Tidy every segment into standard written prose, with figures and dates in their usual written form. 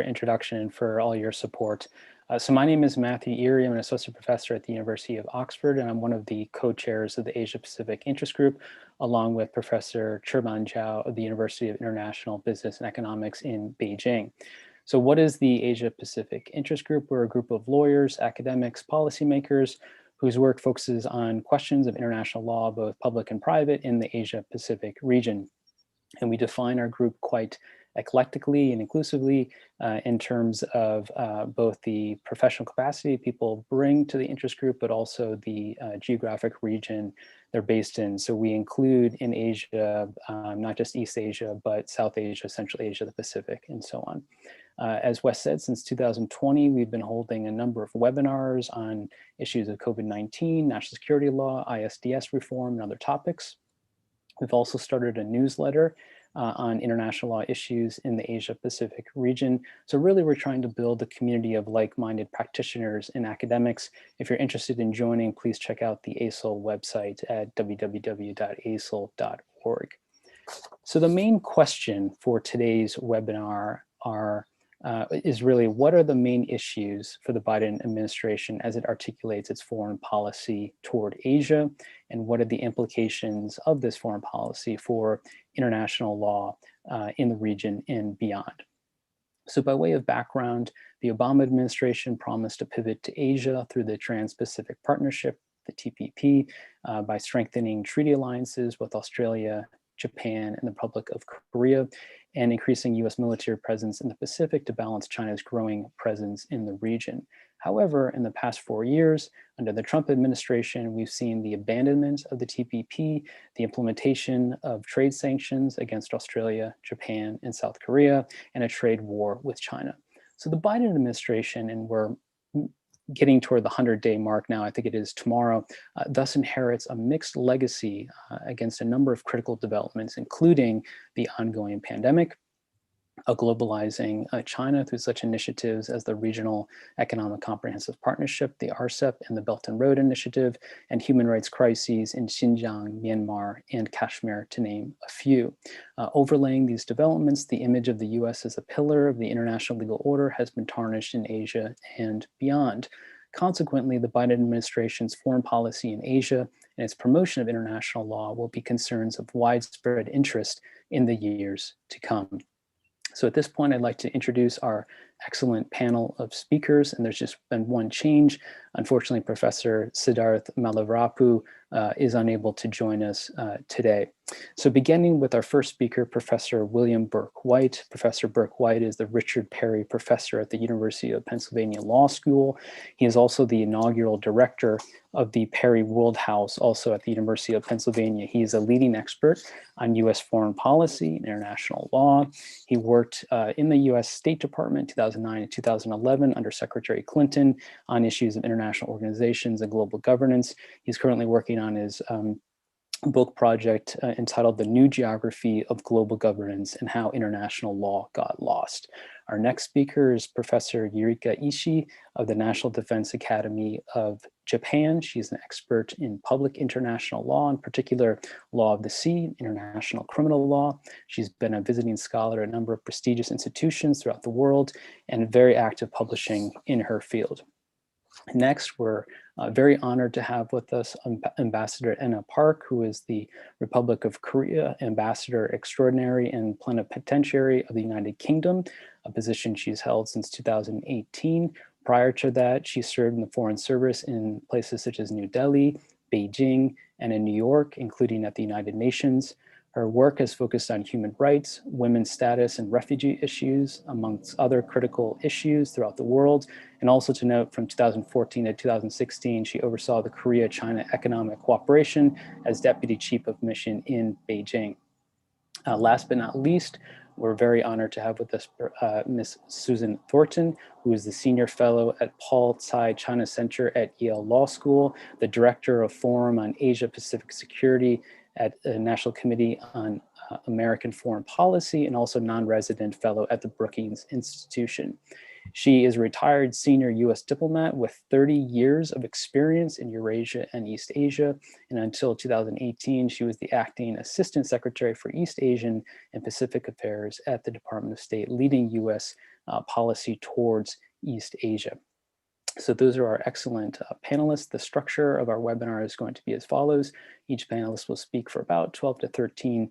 introduction and for all your support. So my name is Matthew Erie. I'm an associate professor at the University of Oxford, and I'm one of the co-chairs of the Asia-Pacific Interest Group, along with Professor Chirban Zhao of the University of International Business and Economics in Beijing. So what is the Asia-Pacific Interest Group? We're a group of lawyers, academics, policymakers, whose work focuses on questions of international law, both public and private, in the Asia-Pacific region. And we define our group quite eclectically and inclusively in terms of both the professional capacity people bring to the interest group, but also the geographic region they're based in. So we include in Asia, not just East Asia, but South Asia, Central Asia, the Pacific, and so on. As Wes said, since 2020, we've been holding a number of webinars on issues of COVID-19, national security law, ISDS reform, and other topics. We've also started a newsletter on international law issues in the Asia-Pacific region. So really, we're trying to build a community of like-minded practitioners and academics. If you're interested in joining, please check out the ASIL website at www.asil.org. So the main question for today's webinar is really, what are the main issues for the Biden administration as it articulates its foreign policy toward Asia, and what are the implications of this foreign policy for international law in the region and beyond? So by way of background, the Obama administration promised to pivot to Asia through the Trans-Pacific Partnership, the TPP, by strengthening treaty alliances with Australia, Japan, and the Republic of Korea, and increasing US military presence in the Pacific to balance China's growing presence in the region. However, in the past 4 years, under the Trump administration, we've seen the abandonment of the TPP, the implementation of trade sanctions against Australia, Japan, and South Korea, and a trade war with China. So the Biden administration, and we're getting toward the 100-day mark now, I think it is tomorrow, thus inherits a mixed legacy against a number of critical developments, including the ongoing pandemic, a globalizing China through such initiatives as the Regional Economic Comprehensive Partnership, the RCEP, and the Belt and Road Initiative, and human rights crises in Xinjiang, Myanmar, and Kashmir, to name a few. Overlaying these developments, the image of the US as a pillar of the international legal order has been tarnished in Asia and beyond. Consequently, the Biden administration's foreign policy in Asia and its promotion of international law will be concerns of widespread interest in the years to come. So at this point, I'd like to introduce our excellent panel of speakers, and there's just been one change. Unfortunately, Professor Siddharth Malavarapu is unable to join us today. So beginning with our first speaker, Professor William Burke White. Professor Burke White is the Richard Perry Professor at the University of Pennsylvania Law School. He is also the inaugural director of the Perry World House, also at the University of Pennsylvania. He is a leading expert on US foreign policy and international law. He worked in the US State Department 2009 and 2011 under Secretary Clinton on issues of international organizations and global governance. He's currently working on his book project entitled The New Geography of Global Governance and How International Law Got Lost. Our next speaker is Professor Yurika Ishii of the National Defense Academy of Japan. She's an expert in public international law, in particular law of the sea, international criminal law. She's been a visiting scholar at a number of prestigious institutions throughout the world and very active publishing in her field. Next, we're very honored to have with us Ambassador Enna Park, who is the Republic of Korea Ambassador Extraordinary and Plenipotentiary of the United Kingdom, a position she's held since 2018. Prior to that, she served in the Foreign Service in places such as New Delhi, Beijing, and in New York, including at the United Nations. Her work has focused on human rights, women's status, and refugee issues, amongst other critical issues throughout the world. And also to note, from 2014 to 2016, she oversaw the Korea-China Economic Cooperation as Deputy Chief of Mission in Beijing. Last but not least, we're very honored to have with us Ms. Susan Thornton, who is the Senior Fellow at Paul Tsai China Center at Yale Law School, the Director of Forum on Asia-Pacific Security at the National Committee on American Foreign Policy, and also non-resident fellow at the Brookings Institution. She is a retired senior U.S. diplomat with 30 years of experience in Eurasia and East Asia. And until 2018, she was the acting Assistant Secretary for East Asian and Pacific Affairs at the Department of State, leading U.S. Policy towards East Asia. So those are our excellent panelists. The structure of our webinar is going to be as follows. Each panelist will speak for about 12 to 13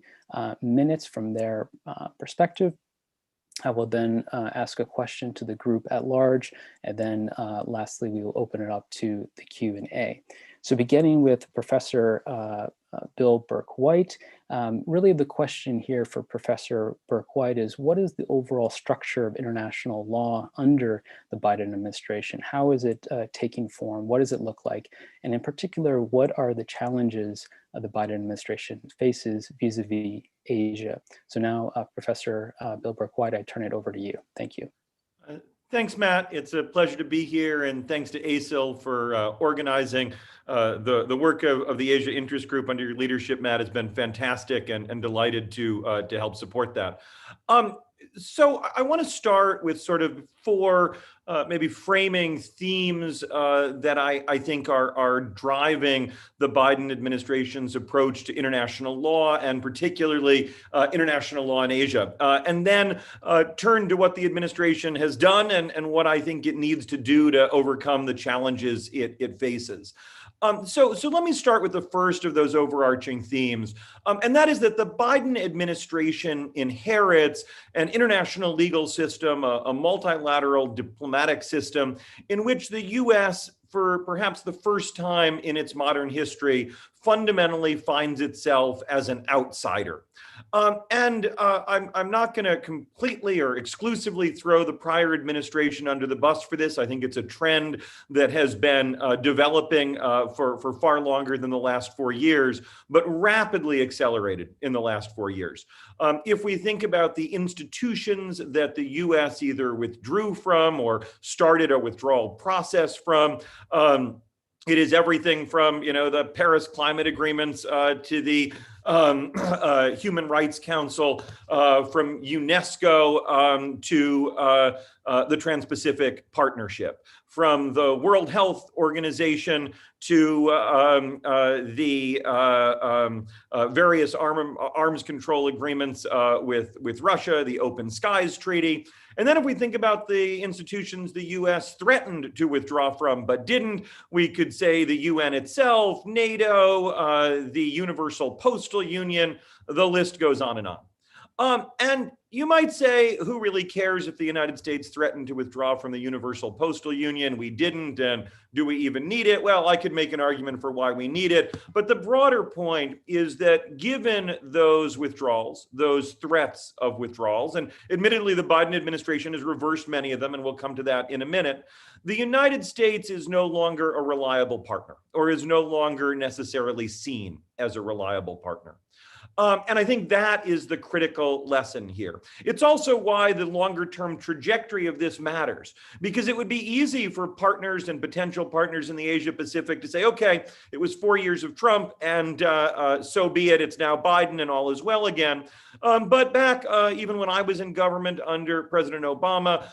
minutes from their perspective. I will then ask a question to the group at large, and then lastly, we will open it up to the Q&A. So beginning with Professor Bill Burke-White, really the question here for Professor Burke-White is, what is the overall structure of international law under the Biden administration? How is it taking form? What does it look like? And in particular, what are the challenges the Biden administration faces vis-a-vis Asia? So now, Professor Bill Burke-White, I turn it over to you. Thank you. Thanks, Matt. It's a pleasure to be here, and thanks to ASIL for organizing the work of the Asia Interest Group under your leadership, Matt, has been fantastic, and delighted to help support that. So I want to start with sort of four maybe framing themes that I think are driving the Biden administration's approach to international law, and particularly international law in Asia, and then turn to what the administration has done and what I think it needs to do to overcome the challenges it faces. So let me start with the first of those overarching themes, and that is that the Biden administration inherits an international legal system, a multilateral diplomatic system in which the U.S., for perhaps the first time in its modern history, fundamentally finds itself as an outsider. I'm not going to completely or exclusively throw the prior administration under the bus for this. I think it's a trend that has been developing for far longer than the last 4 years, but rapidly accelerated in the last 4 years. If we think about the institutions that the U.S. either withdrew from or started a withdrawal process from, it is everything from, the Paris climate agreements to the Human Rights Council, from UNESCO to the Trans-Pacific Partnership, from the World Health Organization to the various arms control agreements with Russia, the Open Skies Treaty. And then if we think about the institutions the U.S. threatened to withdraw from but didn't, we could say the UN itself, NATO, the Universal Postal Union, the list goes on and on. And you might say, who really cares if the United States threatened to withdraw from the Universal Postal Union? We didn't, and do we even need it? Well, I could make an argument for why we need it. But the broader point is that given those withdrawals, those threats of withdrawals, and admittedly, the Biden administration has reversed many of them, and we'll come to that in a minute, the United States is no longer a reliable partner, or is no longer necessarily seen as a reliable partner. And I think that is the critical lesson here. It's also why the longer term trajectory of this matters, because it would be easy for partners and potential partners in the Asia Pacific to say, okay, it was 4 years of Trump and so be it, it's now Biden and all is well again. But back even when I was in government under President Obama,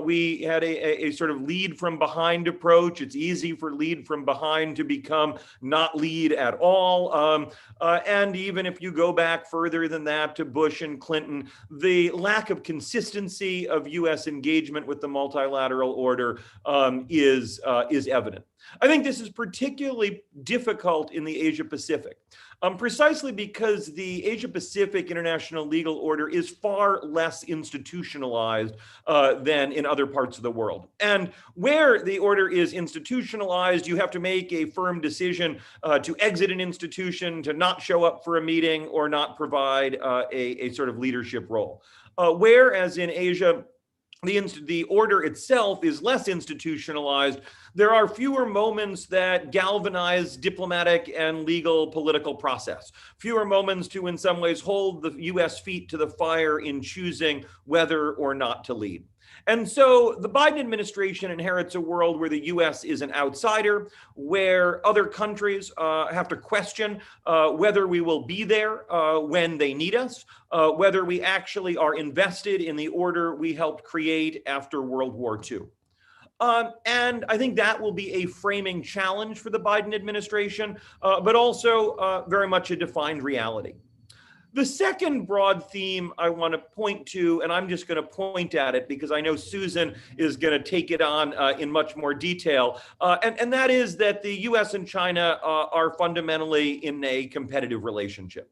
we had a sort of lead from behind approach. It's easy for lead from behind to become not lead at all. And even if you go back further than that to Bush and Clinton, the lack of consistency of U.S. engagement with the multilateral order is evident. I think this is particularly difficult in the Asia Pacific, precisely because the Asia Pacific international legal order is far less institutionalized than in other parts of the world. And where the order is institutionalized, you have to make a firm decision to exit an institution, to not show up for a meeting, or not provide a sort of leadership role. Whereas in Asia, the order itself is less institutionalized. There are fewer moments that galvanize diplomatic and legal political process, fewer moments to in some ways hold the US feet to the fire in choosing whether or not to lead. And so the Biden administration inherits a world where the US is an outsider, where other countries have to question whether we will be there when they need us, whether we actually are invested in the order we helped create after World War II. And I think that will be a framing challenge for the Biden administration, but also very much a defined reality. The second broad theme I want to point to, and I'm just going to point at it because I know Susan is going to take it on in much more detail, and that is that the US and China are fundamentally in a competitive relationship.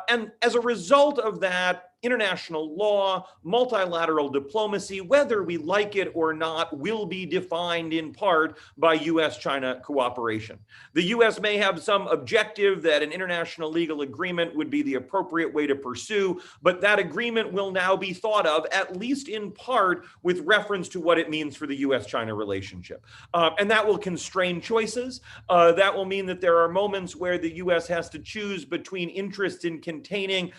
And as a result of that, international law, multilateral diplomacy, whether we like it or not, will be defined in part by US-China cooperation. The US may have some objective that an international legal agreement would be the appropriate way to pursue, but that agreement will now be thought of, at least in part, with reference to what it means for the US-China relationship. And that will constrain choices. That will mean that there are moments where the US has to choose between interests in containing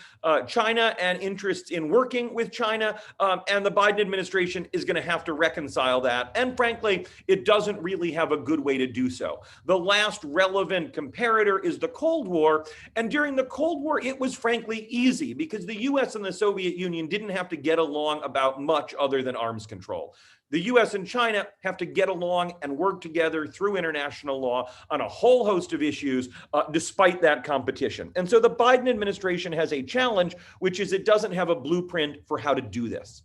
China and interests in working with China, and the Biden administration is going to have to reconcile that. And frankly, it doesn't really have a good way to do so. The last relevant comparator is the Cold War. And during the Cold War, it was frankly easy because the US and the Soviet Union didn't have to get along about much other than arms control. The US and China have to get along and work together through international law on a whole host of issues, despite that competition. And so the Biden administration has a challenge, which is it doesn't have a blueprint for how to do this.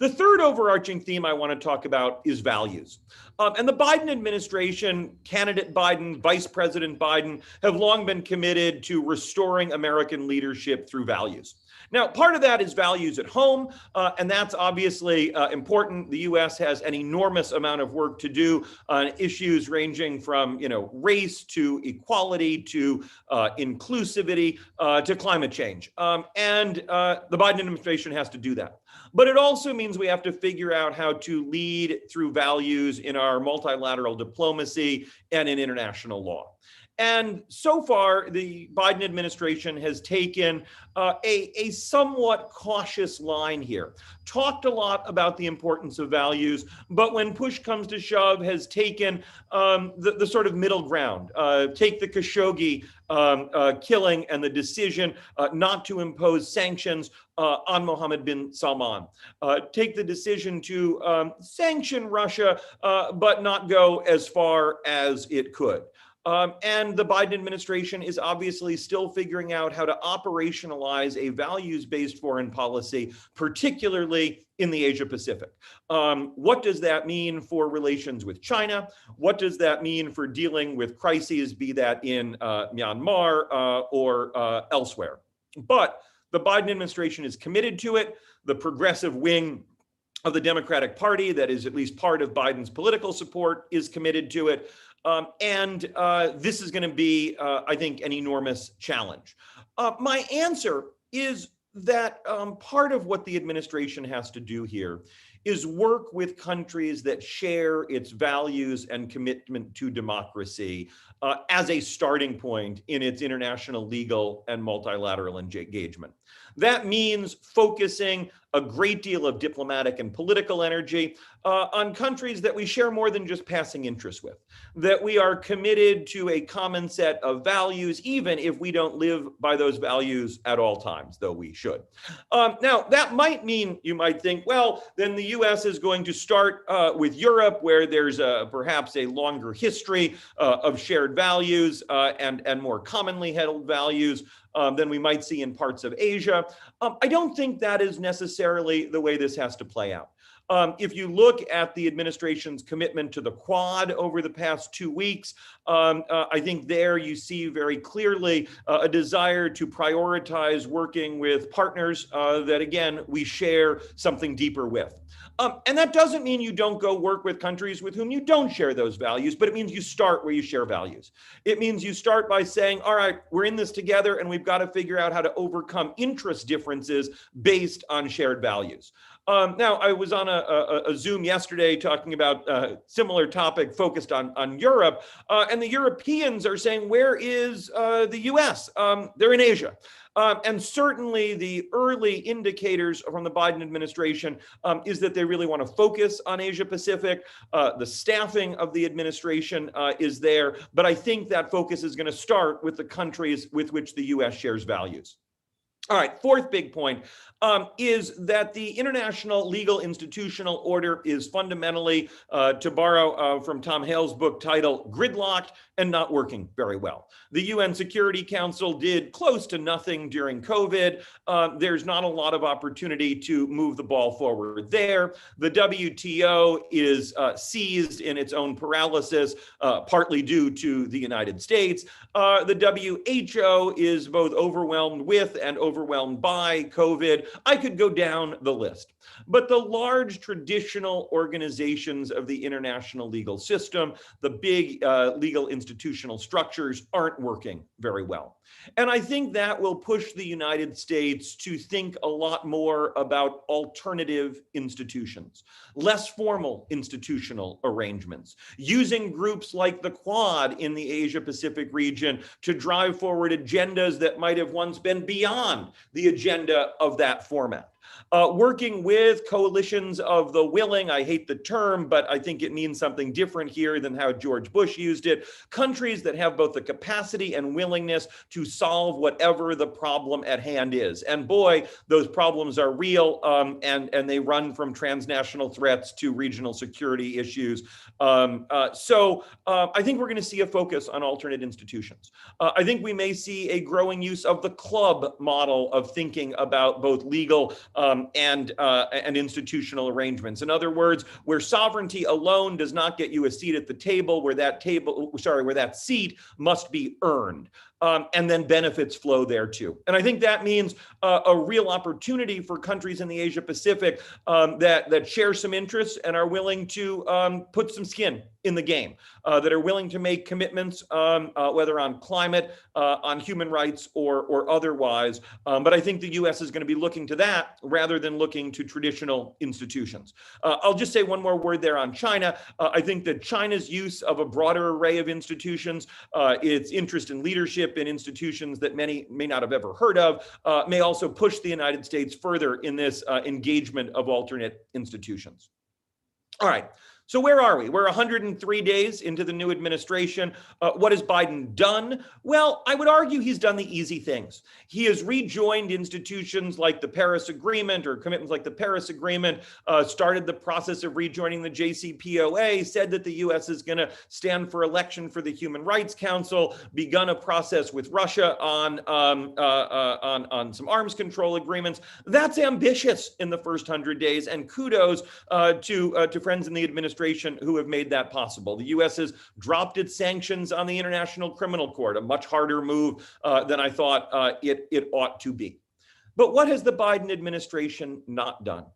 The third overarching theme I want to talk about is values. And the Biden administration, candidate Biden, Vice President Biden, have long been committed to restoring American leadership through values. Now, part of that is values at home, and that's obviously important. The U.S. has an enormous amount of work to do on issues ranging from, race to equality to inclusivity to climate change. And the Biden administration has to do that. But it also means we have to figure out how to lead through values in our multilateral diplomacy and in international law. And so far, the Biden administration has taken a somewhat cautious line here. Talked a lot about the importance of values, but when push comes to shove, has taken the sort of middle ground. Take the Khashoggi killing and the decision not to impose sanctions on Mohammed bin Salman. Take the decision to sanction Russia, but not go as far as it could. And the Biden administration is obviously still figuring out how to operationalize a values-based foreign policy, particularly in the Asia-Pacific. What does that mean for relations with China? What does that mean for dealing with crises, be that in Myanmar or elsewhere? But the Biden administration is committed to it. The progressive wing of the Democratic Party, that is at least part of Biden's political support, is committed to it. And this is going to be, I think, an enormous challenge. My answer is that part of what the administration has to do here is work with countries that share its values and commitment to democracy as a starting point in its international legal and multilateral engagement. That means focusing a great deal of diplomatic and political energy on countries that we share more than just passing interests with, that we are committed to a common set of values, even if we don't live by those values at all times, though we should. Now, that might mean, you might think, well, then the US is going to start with Europe, where there's perhaps a longer history of shared values and more commonly held values than we might see in parts of Asia. I don't think that is necessarily the way this has to play out. If you look at the administration's commitment to the Quad over the past 2 weeks, I think there you see very clearly a desire to prioritize working with partners that, again, we share something deeper with. And that doesn't mean you don't go work with countries with whom you don't share those values, but it means you start where you share values. It means you start by saying, all right, we're in this together and we've got to figure out how to overcome interest differences based on shared values. Now, I was on a Zoom yesterday talking about a similar topic focused on Europe, and the Europeans are saying, where is the US? They're in Asia. And certainly the early indicators from the Biden administration is that they really want to focus on Asia Pacific. The staffing of the administration is there, but I think that focus is going to start with the countries with which the US shares values. All right, fourth big point is that the international legal institutional order is fundamentally, to borrow from Tom Hale's book title, gridlocked and not working very well. The UN Security Council did close to nothing during COVID. There's not a lot of opportunity to move the ball forward there. The WTO is seized in its own paralysis, partly due to the United States. The WHO is both overwhelmed with and overwhelmed by COVID. I could go down the list. But the large traditional organizations of the international legal system, the big legal institutional structures, aren't working very well. And I think that will push the United States to think a lot more about alternative institutions, less formal institutional arrangements, using groups like the Quad in the Asia-Pacific region to drive forward agendas that might have once been beyond the agenda of that format. Working with coalitions of the willing, I hate the term, but I think it means something different here than how George Bush used it. Countries that have both the capacity and willingness to solve whatever the problem at hand is. And boy, those problems are real, and they run from transnational threats to regional security issues. So I think we're going to see a focus on alternate institutions. I think we may see a growing use of the club model of thinking about both legal and institutional arrangements. In other words, where sovereignty alone does not get you a seat at the table, where that seat must be earned. And then benefits flow there too. And I think that means a real opportunity for countries in the Asia Pacific that share some interests and are willing to put some skin in the game, that are willing to make commitments, whether on climate, on human rights, or otherwise. But I think the US is going to be looking to that rather than looking to traditional institutions. I'll just say one more word there on China. I think that China's use of a broader array of institutions, its interest in leadership in institutions that many may not have ever heard of, may also push the United States further in this engagement of alternate institutions. All right. So where are we? We're 103 days into the new administration. What has Biden done? Well, I would argue he's done the easy things. He has rejoined institutions like the Paris Agreement or commitments like the Paris Agreement, started the process of rejoining the JCPOA, said that the U.S. is going to stand for election for the Human Rights Council, begun a process with Russia on some arms control agreements. That's ambitious in the first 100 days, and kudos to friends in the administration who have made that possible. The U.S. has dropped its sanctions on the International Criminal Court, a much harder move than I thought it ought to be. But what has the Biden administration not done?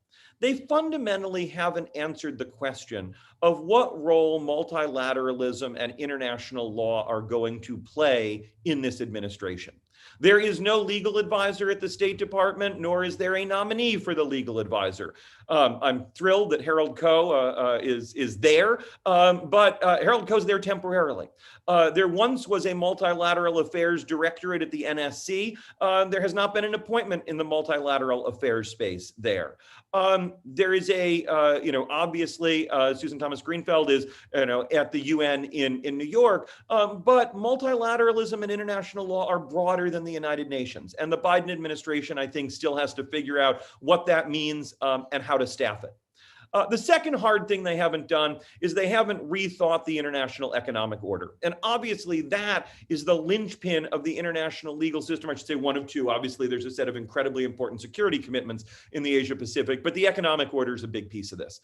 They fundamentally haven't answered the question of what role multilateralism and international law are going to play in this administration. There is no legal advisor at the State Department, nor is there a nominee for the legal advisor. I'm thrilled that Harold Koh is there, but Harold Koh's there temporarily. There once was a multilateral affairs directorate at the NSC. There has not been an appointment in the multilateral affairs space there. There is obviously Susan Thomas Greenfield is, at the UN in New York, but multilateralism and international law are broader than the United Nations. And the Biden administration, I think, still has to figure out what that means and how to staff it. The second hard thing they haven't done is they haven't rethought the international economic order. And obviously that is the linchpin of the international legal system. I should say one of two. Obviously there's a set of incredibly important security commitments in the Asia Pacific, but the economic order is a big piece of this.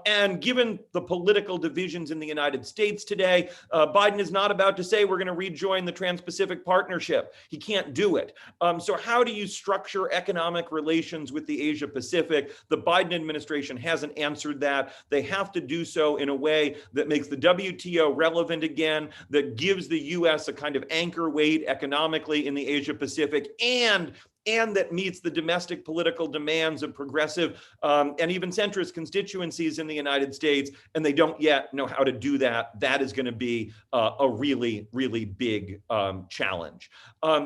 And given the political divisions in the United States today, Biden is not about to say we're going to rejoin the Trans-Pacific Partnership. He can't do it. So how do you structure economic relations with the Asia Pacific? The Biden administration hasn't answered that. They have to do so in a way that makes the WTO relevant again, that gives the US a kind of anchor weight economically in the Asia Pacific, and that meets the domestic political demands of progressive and even centrist constituencies in the United States, and they don't yet know how to do that. That is going to be a really, really big challenge.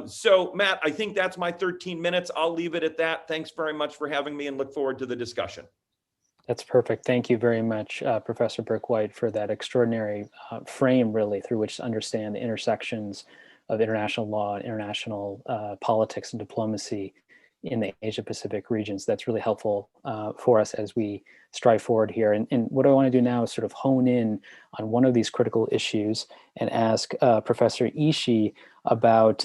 So, Matt, I think that's my 13 minutes. I'll leave it at that. Thanks very much for having me and look forward to the discussion. That's perfect. Thank you very much, Professor Berk-White, for that extraordinary frame, really, through which to understand the intersections of international law and international politics and diplomacy in the Asia-Pacific regions. That's really helpful for us as we strive forward here. And what I want to do now is sort of hone in on one of these critical issues and ask Professor Ishii about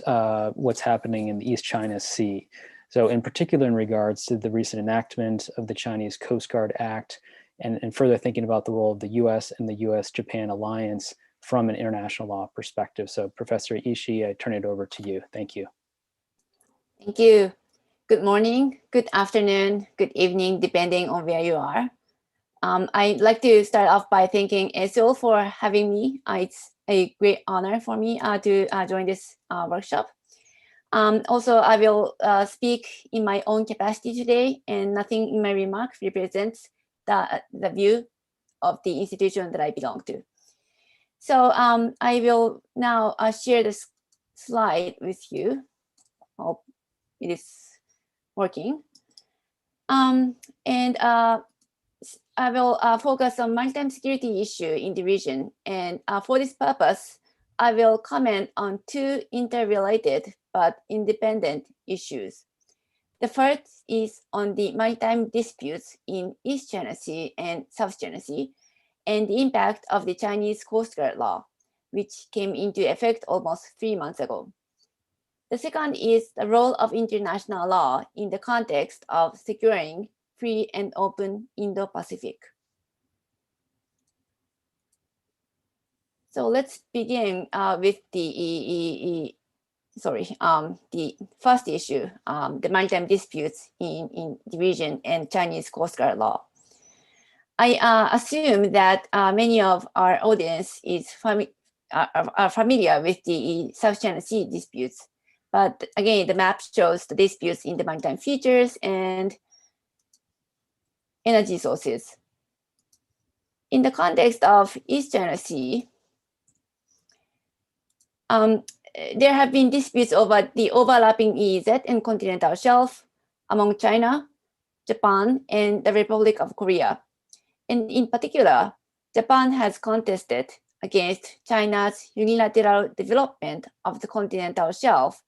what's happening in the East China Sea. So in particular, in regards to the recent enactment of the Chinese Coast Guard Act, and further thinking about the role of the US and the US-Japan alliance from an international law perspective. So Professor Ishii, I turn it over to you. Thank you. Thank you. Good morning, good afternoon, good evening, depending on where you are. I'd like to start off by thanking ASIL for having me. It's a great honor for me to join this workshop. Also, I will speak in my own capacity today, and nothing in my remarks represents the view of the institution that I belong to. So I will now share this slide with you. Hope it is working. I will focus on maritime security issue in the region. And for this purpose, I will comment on two interrelated but independent issues. The first is on the maritime disputes in East China Sea and South China Sea, and the impact of the Chinese Coast Guard law, which came into effect almost 3 months ago. The second is the role of international law in the context of securing free and open Indo-Pacific. So let's begin with the first issue, the maritime disputes in the region and Chinese Coast Guard law. I assume that many of our audience are familiar with the South China Sea disputes. But again, the map shows the disputes in the maritime features and energy sources. In the context of East China Sea, there have been disputes over the overlapping EEZ and continental shelf among China, Japan, and the Republic of Korea. And in particular, Japan has contested against China's unilateral development of the continental shelf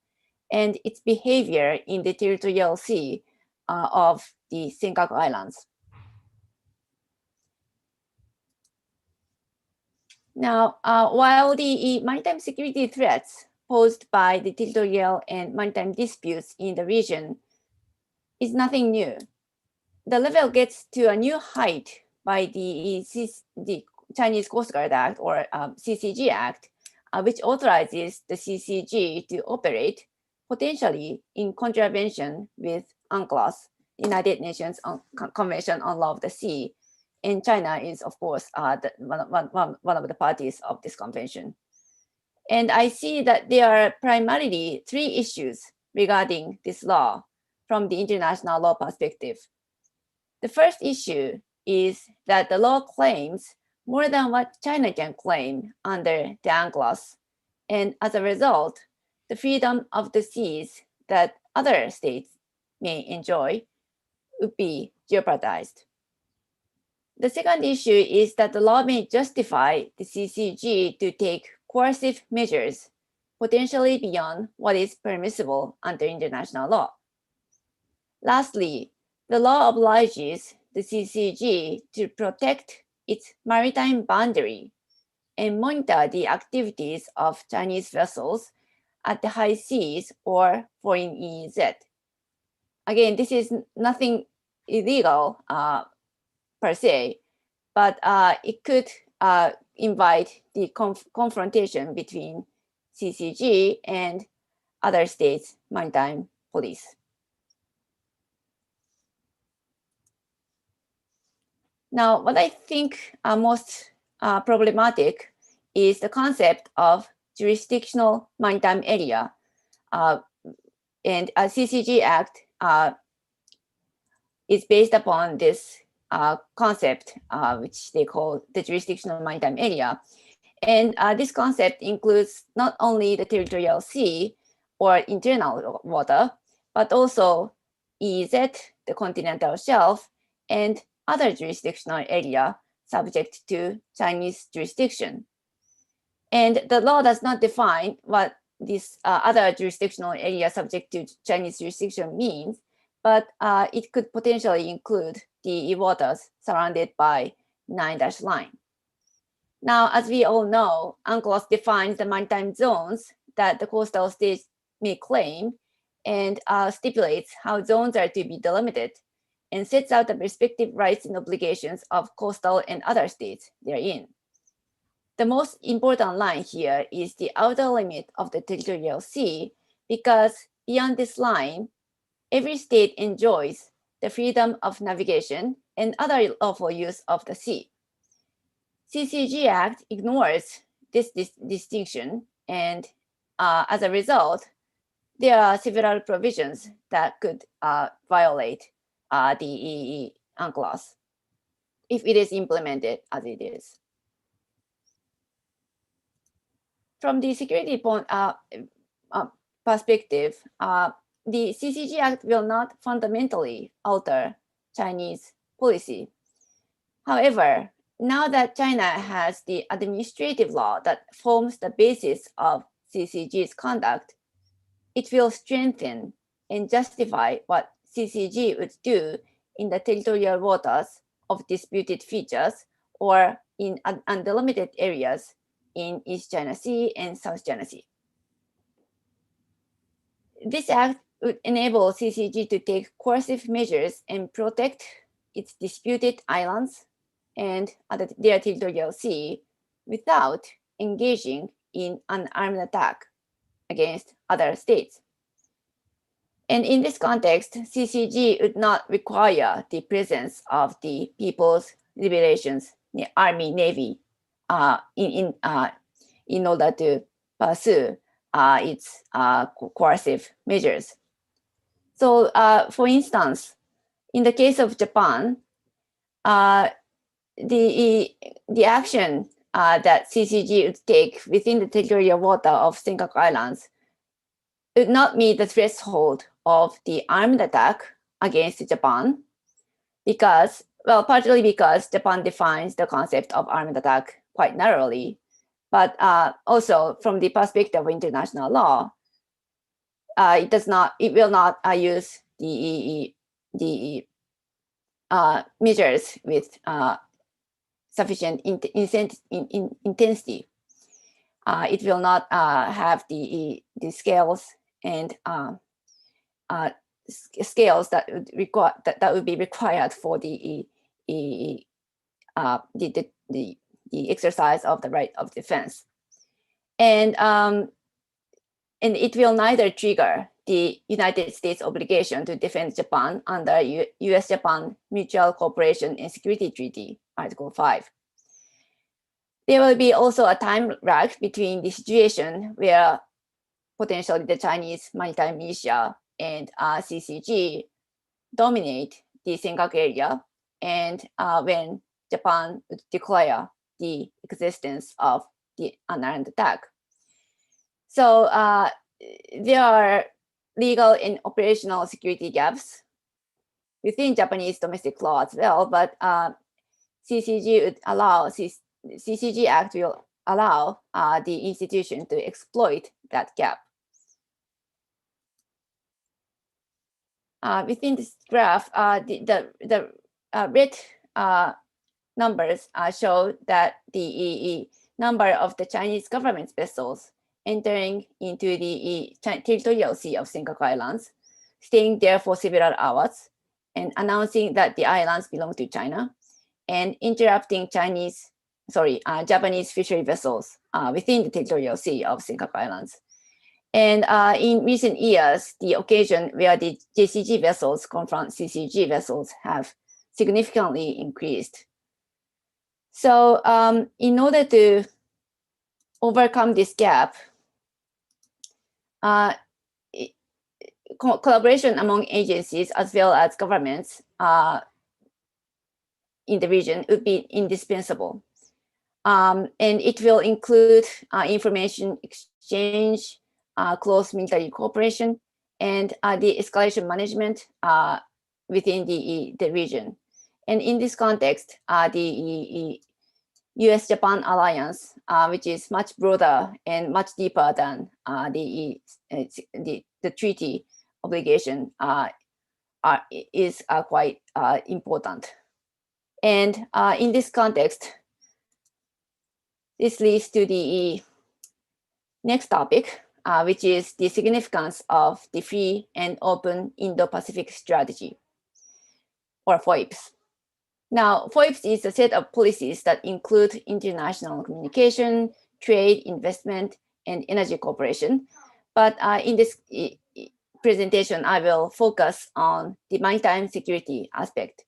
and its behavior in the territorial sea of the Senkaku Islands. Now, while the maritime security threats posed by the territorial and maritime disputes in the region is nothing new, the level gets to a new height by the Chinese Coast Guard Act, or CCG Act, which authorizes the CCG to operate potentially in contravention with UNCLOS, United Nations Convention on Law of the Sea. And China is, of course, one of the parties of this convention. And I see that there are primarily three issues regarding this law from the international law perspective. The first issue is that the law claims more than what China can claim under the UNCLOS. And as a result, the freedom of the seas that other states may enjoy would be jeopardized. The second issue is that the law may justify the CCG to take coercive measures, potentially beyond what is permissible under international law. Lastly, the law obliges the CCG to protect its maritime boundary and monitor the activities of Chinese vessels at the high seas or foreign EEZ. Again, this is nothing illegal per se, but it could invite the confrontation between CCG and other states' maritime police. Now, what I think most problematic is the concept of jurisdictional maritime area. And a CCG Act is based upon this concept, which they call the jurisdictional maritime area. And this concept includes not only the territorial sea or internal water, but also EEZ, the continental shelf, and other jurisdictional area subject to Chinese jurisdiction. And the law does not define what this other jurisdictional area subject to Chinese jurisdiction means, but it could potentially include the waters surrounded by 9-dash line. Now, as we all know, UNCLOS defines the maritime zones that the coastal states may claim and stipulates how zones are to be delimited and sets out the respective rights and obligations of coastal and other states therein. The most important line here is the outer limit of the territorial sea, because beyond this line, every state enjoys the freedom of navigation and other lawful use of the sea. CCG Act ignores this distinction, and as a result, there are several provisions that could violate the UNCLOS if it is implemented as it is. From the security point perspective, the CCG Act will not fundamentally alter Chinese policy. However, now that China has the administrative law that forms the basis of CCG's conduct, it will strengthen and justify what CCG would do in the territorial waters of disputed features or in undelimited areas in East China Sea and South China Sea. This act would enable CCG to take coercive measures and protect its disputed islands and their territorial sea without engaging in an armed attack against other states. And in this context, CCG would not require the presence of the People's Liberations Army, Navy in order to pursue its coercive measures. So, for instance, in the case of Japan, the action that CCG would take within the territorial water of Senkaku Islands would not meet the threshold of the armed attack against Japan, because, well, partly because Japan defines the concept of armed attack quite narrowly, but also from the perspective of international law, it will not use the measures with sufficient intensity. It will not have the scales and scales that would be required for the exercise of the right of defense, and it will neither trigger the United States obligation to defend Japan under U.S.-Japan Mutual Cooperation and Security Treaty, Article 5. There will be also a time lag between the situation where potentially the Chinese maritime militia and CCG dominate the Senkaku area, and when Japan would declare the existence of the unarmed attack. So there are legal and operational security gaps within Japanese domestic law as well, but CCG Act will allow the institution to exploit that gap. Within this graph, the red numbers show that the number of the Chinese government's vessels entering into the territorial sea of Senkaku Islands, staying there for several hours, and announcing that the islands belong to China, and interrupting Japanese fishery vessels within the territorial sea of Senkaku Islands. And in recent years, the occasion where the JCG vessels confront CCG vessels have significantly increased So in order to overcome this gap, collaboration among agencies as well as governments in the region would be indispensable. And it will include information exchange, close military cooperation, and the escalation management within the region. And in this context, the US-Japan alliance, which is much broader and much deeper than the treaty obligation, is quite important. And in this context, this leads to the next topic, which is the significance of the free and open Indo-Pacific strategy, or Voips. Now, Voips is a set of policies that include international communication, trade, investment, and energy cooperation. But in this presentation, I will focus on the maritime security aspect.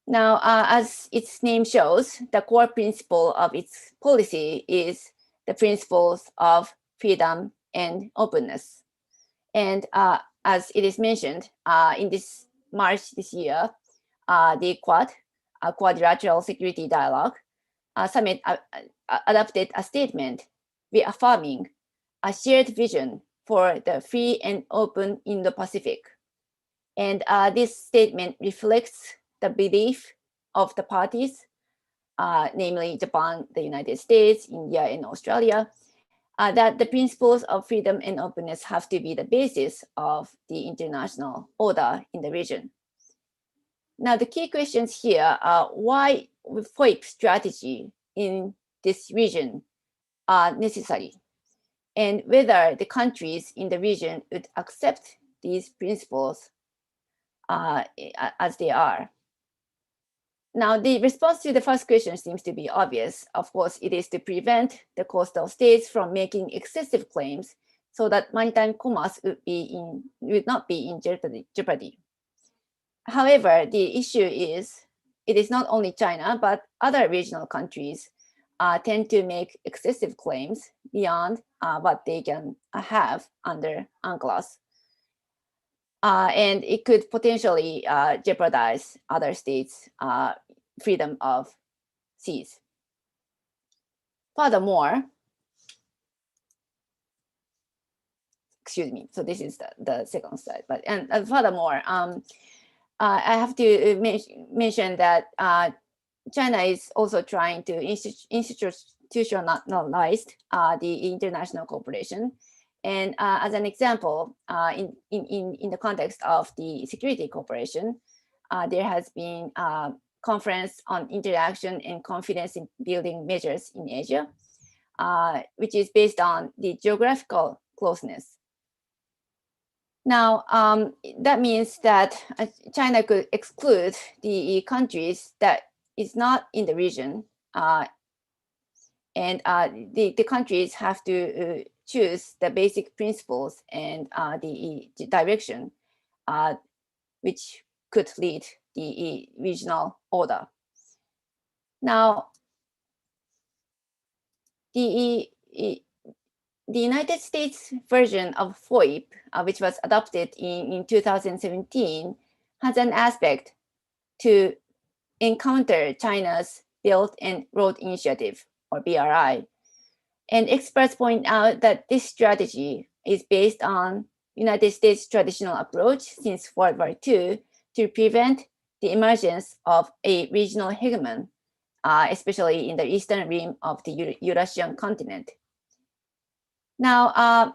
Now, as its name shows, the core principle of its policy is the principles of freedom and openness. And as it is mentioned, in this March this year, the Quad, Quadrilateral Security Dialogue Summit adopted a statement reaffirming a shared vision for the free and open Indo-Pacific. And this statement reflects the belief of the parties, namely Japan, the United States, India, and Australia, that the principles of freedom and openness have to be the basis of the international order in the region. Now, the key questions here are why Voip strategy in this region are necessary, and whether the countries in the region would accept these principles as they are. Now, the response to the first question seems to be obvious. Of course, it is to prevent the coastal states from making excessive claims so that maritime commerce would not be in jeopardy. However, the issue is, it is not only China, but other regional countries tend to make excessive claims beyond what they can have under UNCLOS. And it could potentially jeopardize other states' freedom of seas. Furthermore, excuse me, so this is the second slide, but and furthermore, I have to mention that China is also trying to institutionalize the international cooperation. And as an example, in the context of the security cooperation, there has been a conference on interaction and confidence in building measures in Asia, which is based on the geographical closeness. Now, that means that China could exclude the countries that is not in the region, and the countries have to choose the basic principles and the direction, which could lead the regional order. Now, the United States version of Voip, which was adopted in 2017, has an aspect to encounter China's Belt and Road Initiative, or BRI. And experts point out that this strategy is based on United States' traditional approach since World War II to prevent the emergence of a regional hegemon, especially in the eastern rim of the Eurasian continent. Now,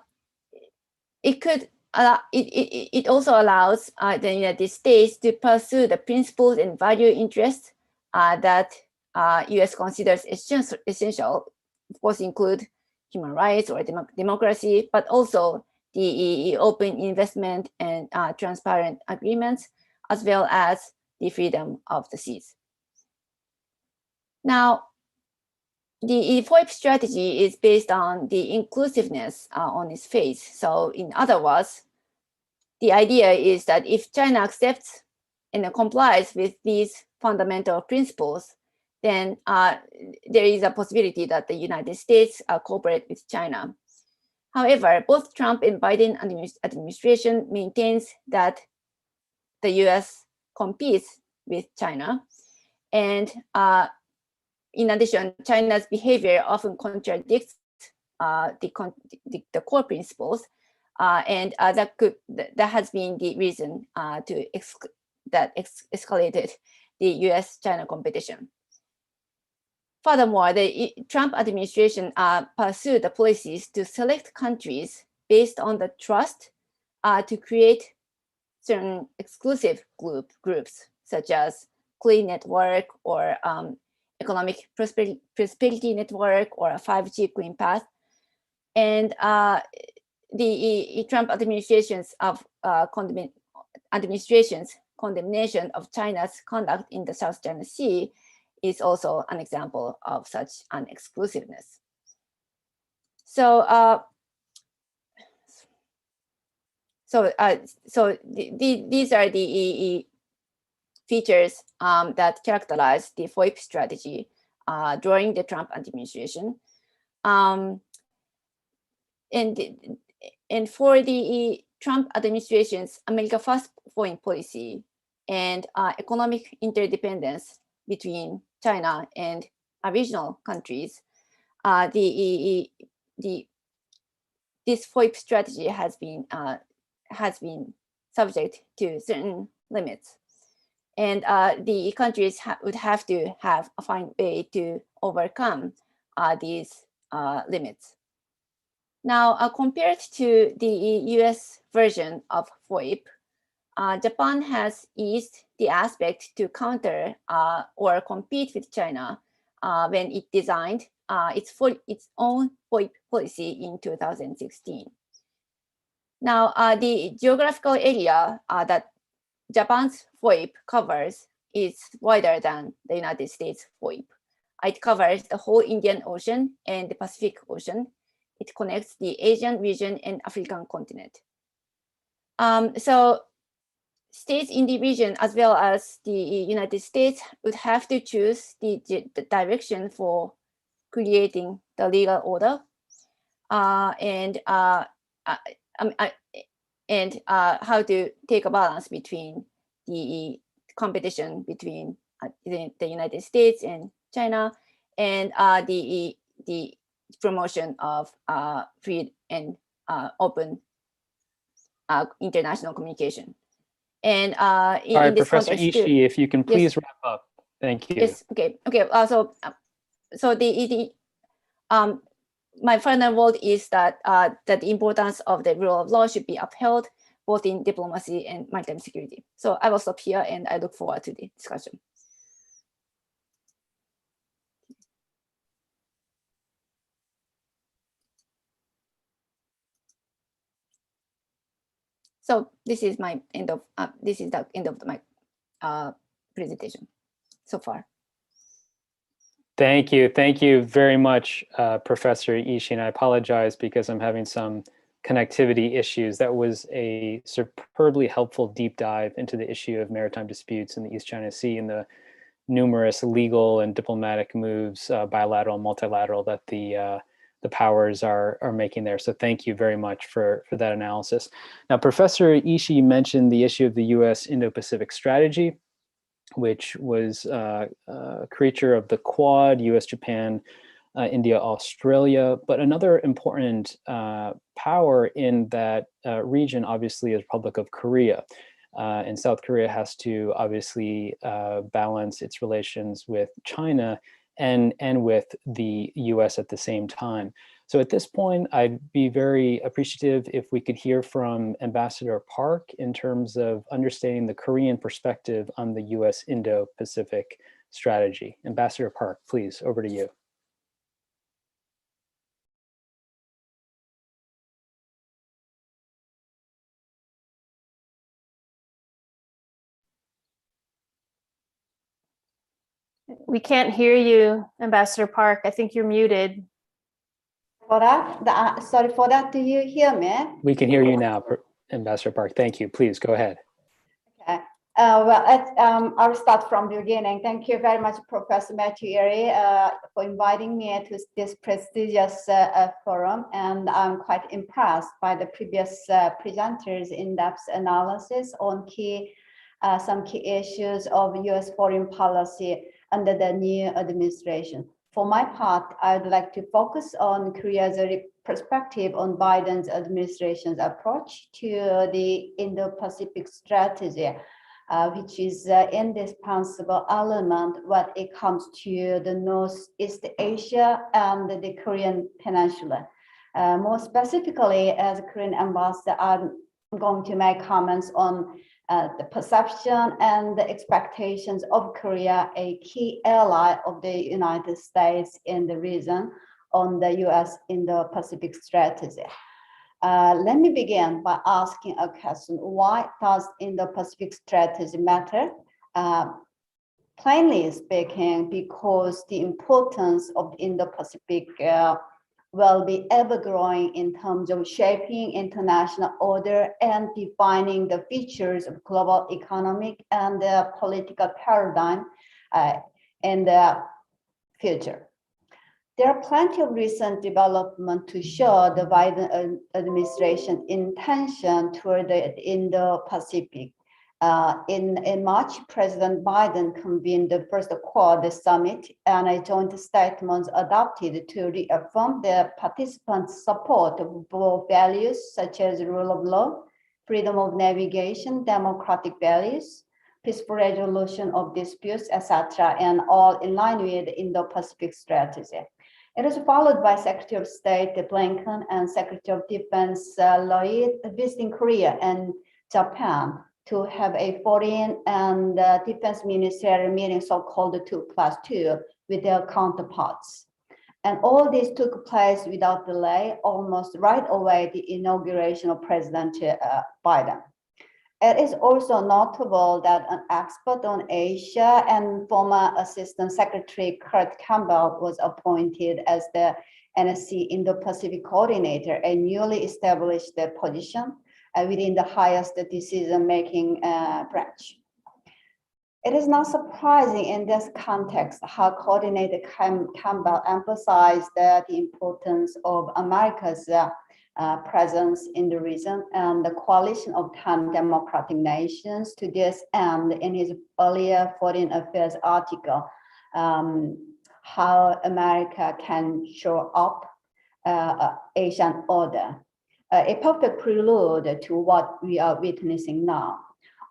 it also allows the United States to pursue the principles and value interests that US considers essential, of course, include human rights or democracy, but also the open investment and transparent agreements, as well as the freedom of the seas. Now, the Voip strategy is based on the inclusiveness on its face. So in other words, the idea is that if China accepts and complies with these fundamental principles, then there is a possibility that the United States cooperate with China. However, both Trump and Biden administration maintains that the US competes with China. And in addition, China's behavior often contradicts the core principles. And that has been the reason that escalated the US-China competition. Furthermore, the Trump administration pursued the policies to select countries based on the trust to create certain exclusive groups, such as Clean Network or Economic Prosperity Network or a 5G Green Path. And the Trump administration's condemnation of China's conduct in the South China Sea is also an example of such an exclusiveness. So, these are the features that characterize the Voips strategy during the Trump administration. And for the Trump administration's America First foreign policy and economic interdependence between China and regional countries, this Voips strategy has been subject to certain limits, and the countries would have to have a fine way to overcome these limits. Now, compared to the US version of VoIP, Japan has eased the aspect to counter or compete with China when it designed its own VoIP policy in 2016. Now, the geographical area that Japan's VoIP covers is wider than the United States VoIP. It covers the whole Indian Ocean and the Pacific Ocean. It connects the Asian region and African continent. So states in the region, as well as the United States, would have to choose the direction for creating the legal order and how to take a balance between the competition between the United States and China and the promotion of free and open international communication. And all right, in this Professor context, Ishii, if you can please yes, wrap up. Thank you. Yes. Okay. So my final word is that that the importance of the rule of law should be upheld both in diplomacy and maritime security. So I will stop here, and I look forward to the discussion. So this is my end of this is the end of my presentation so far. Thank you very much, Professor Ishii. And I apologize because I'm having some connectivity issues. That was a superbly helpful deep dive into the issue of maritime disputes in the East China Sea and the numerous legal and diplomatic moves, bilateral and multilateral, that the powers are making there. So thank you very much for that analysis. Now, Professor Ishii mentioned the issue of the U.S. Indo-Pacific strategy, which was a creature of the Quad, U.S., Japan, India, Australia. But another important power in that region, obviously, is Republic of Korea. And South Korea has to obviously balance its relations with China and with the US at the same time. So at this point, I'd be very appreciative if we could hear from Ambassador Park in terms of understanding the Korean perspective on the US Indo-Pacific strategy. Ambassador Park, please, over to you. We can't hear you, Ambassador Park. I think you're muted. For that, sorry for that. Do you hear me? We can hear you now, Ambassador Park. Thank you. Please go ahead. Okay. I'll start from the beginning. Thank you very much, Professor Matthew Erie, for inviting me to this prestigious forum. And I'm quite impressed by the previous presenters' in-depth analysis on some key issues of U.S. foreign policy under the new administration. For my part, I'd like to focus on Korea's perspective on Biden's administration's approach to the Indo-Pacific strategy, which is an indispensable element when it comes to the Northeast Asia and the Korean Peninsula. More specifically, as a Korean ambassador, I'm going to make comments on the perception and the expectations of Korea, a key ally of the United States in the region, on the U.S. Indo-Pacific strategy. Let me begin by asking a question. Why does Indo-Pacific strategy matter? Plainly speaking, because the importance of the Indo-Pacific will be ever growing in terms of shaping international order and defining the features of global economic and political paradigm in the future. There are plenty of recent developments to show the Biden administration intention toward the Indo-Pacific. In March, President Biden convened the first Quad summit, and a joint statement adopted to reaffirm the participants' support of both values such as rule of law, freedom of navigation, democratic values, peaceful resolution of disputes, etc., and all in line with the Indo-Pacific strategy. It is followed by Secretary of State Blinken and Secretary of Defense Lloyd visiting Korea and Japan to have a foreign and defense ministerial meeting, so-called 2+2, with their counterparts. And all this took place without delay, almost right away the inauguration of President Biden. It is also notable that an expert on Asia and former Assistant Secretary Kurt Campbell was appointed as the NSC Indo-Pacific Coordinator, a newly established position within the highest decision-making branch. It is not surprising in this context how Coordinator Campbell emphasized the importance of America's presence in the region and the coalition of 10 democratic nations. To this end, in his earlier Foreign Affairs article, how America can show up Asian order, a perfect prelude to what we are witnessing now.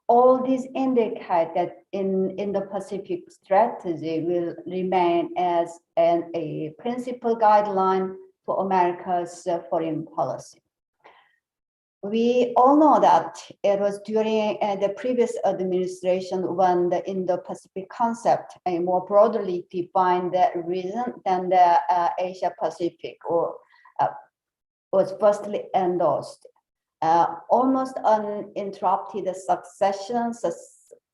All these indicate that in the Pacific strategy will remain as a principal guideline for America's foreign policy. We all know that it was during the previous administration when the Indo-Pacific concept, a more broadly defined region than the Asia-Pacific, was firstly endorsed. Almost uninterrupted successions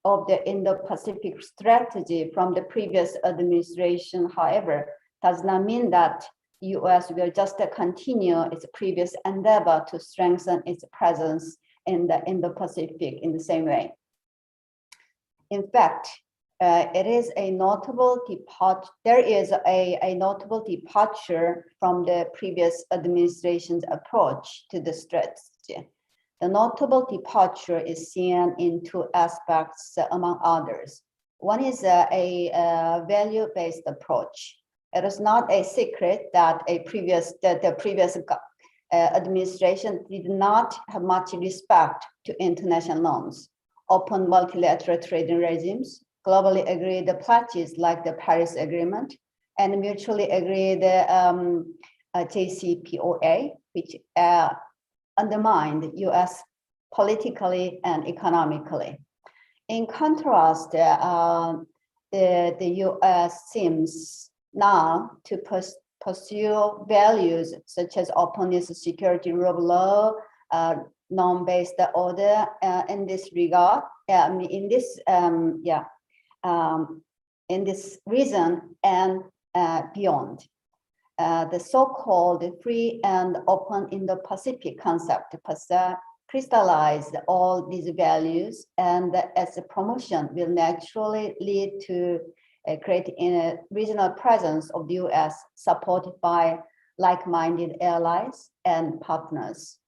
of the Indo-Pacific strategy from the previous administration, however, does not mean that the U.S. will just continue its previous endeavor to strengthen its presence in the Indo-Pacific in the same way. In fact, it is a notable departure. There is a notable departure from the previous administration's approach to the strategy. The notable departure is seen in two aspects, among others. One is a value-based approach. It is not a secret that the previous administration did not have much respect to international norms, open multilateral trading regimes, globally agreed pledges like the Paris Agreement, and mutually agreed JCPOA, which undermined US politically and economically. In contrast, the US seems now to pursue values such as openness, security, rule of law, norm-based order. In this regard, in this region and beyond, the so-called free and open Indo-Pacific concept crystallize all these values, and as a promotion will naturally lead to creating a regional presence of the US supported by like-minded allies and partners.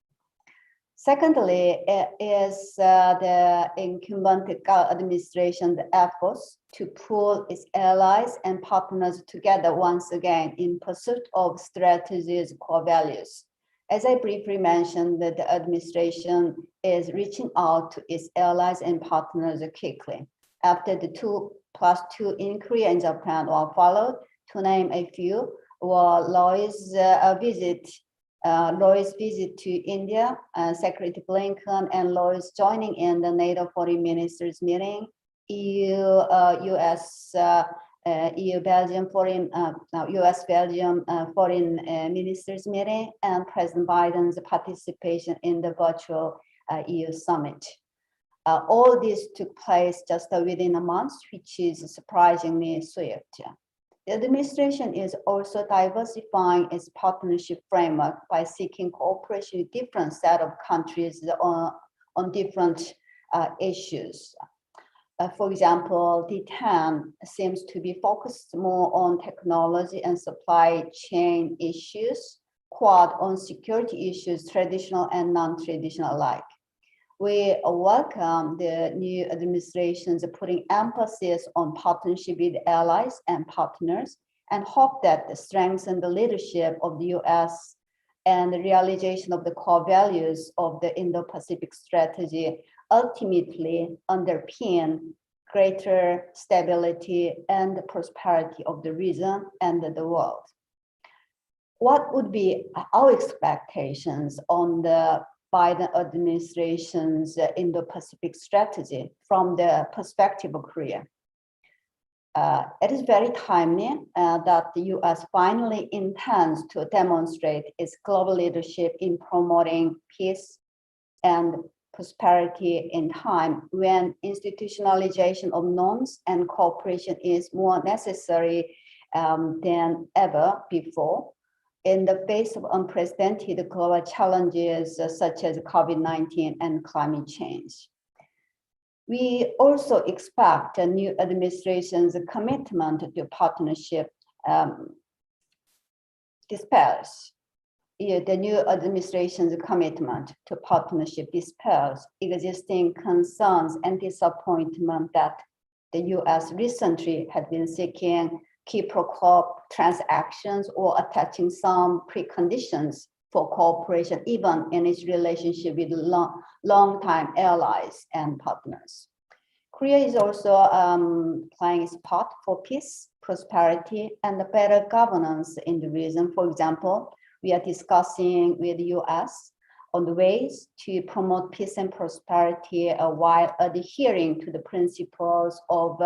Secondly, is the incumbent administration's efforts to pull its allies and partners together once again in pursuit of strategy's core values. As I briefly mentioned, that the administration is reaching out to its allies and partners quickly. After the 2+2 in Korea and Japan were followed, to name a few, were Loy's visit to India, Secretary Blinken and Loy's joining in the NATO foreign ministers meeting, EU-Belgium foreign ministers meeting, and President Biden's participation in the virtual EU summit. All this took place just within a month, which is surprisingly swift. The administration is also diversifying its partnership framework by seeking cooperation with different set of countries on different issues. For example, D10 seems to be focused more on technology and supply chain issues, Quad on security issues, traditional and non-traditional alike. We welcome the new administration's putting emphasis on partnership with allies and partners, and hope that the strength and the leadership of the US and the realization of the core values of the Indo-Pacific strategy ultimately underpin greater stability and prosperity of the region and the world. What would be our expectations on the Biden administration's Indo-Pacific strategy from the perspective of Korea? It is very timely that the US finally intends to demonstrate its global leadership in promoting peace and prosperity in time when institutionalization of norms and cooperation is more necessary than ever before, in the face of unprecedented global challenges such as COVID-19 and climate change. We also expect the new administration's commitment to partnership dispels. The new administration's commitment to partnership dispels existing concerns and disappointment that the US recently had been seeking quid pro quo transactions or attaching some preconditions for cooperation, even in its relationship with long-time allies and partners. Korea is also playing its part for peace, prosperity, and better governance in the region. For example, we are discussing with the US on the ways to promote peace and prosperity while adhering to the principles of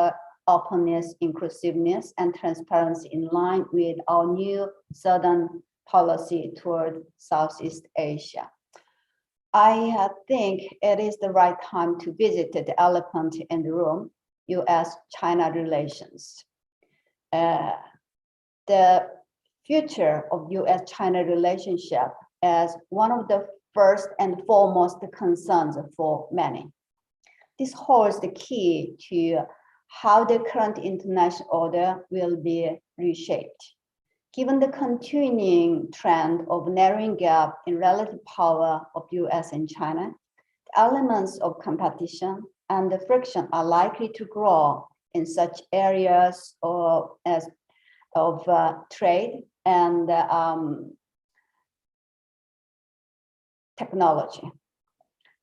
openness, inclusiveness, and transparency in line with our new Southern policy toward Southeast Asia. I think it is the right time to visit the elephant in the room, US-China relations. The future of US-China relationship is one of the first and foremost concerns for many. This holds the key to how the current international order will be reshaped. Given the continuing trend of narrowing gap in relative power of US and China, the elements of competition and the friction are likely to grow in such areas of trade and technology.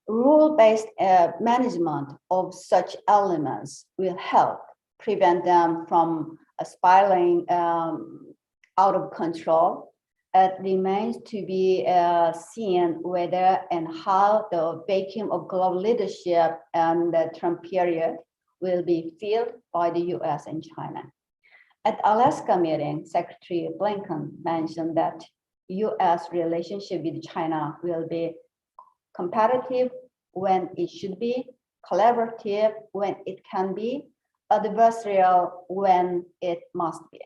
Rule-based management of such elements will help prevent them from spiraling out of control. It remains to be seen whether and how the vacuum of global leadership and the Trump period will be filled by the US and China. At Alaska meeting, Secretary Blinken mentioned that US relationship with China will be competitive when it should be, collaborative when it can be, adversarial when it must be.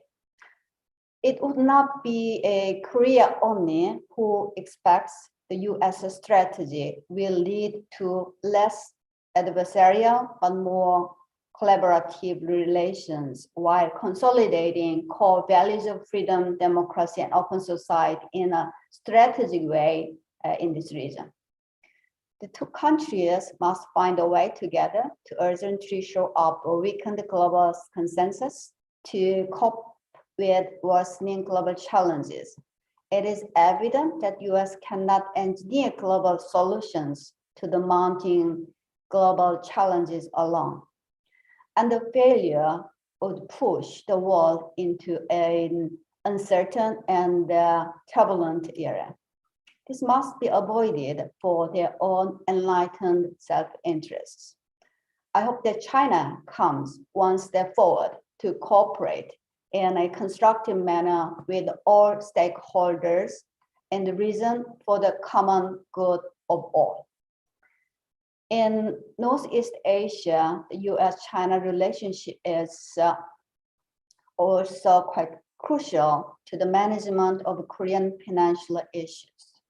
It would not be a Korea only who expects the US strategy will lead to less adversarial but more collaborative relations while consolidating core values of freedom, democracy, and open society in a strategic way in this region. The two countries must find a way together to urgently show up a weakened global consensus to cope with worsening global challenges. It is evident that US cannot engineer global solutions to the mounting global challenges alone. And the failure would push the world into an uncertain and turbulent era. This must be avoided for their own enlightened self-interests. I hope that China comes one step forward to cooperate in a constructive manner with all stakeholders and the reason for the common good of all. In Northeast Asia, the US-China relationship is also quite crucial to the management of Korean Peninsula issues.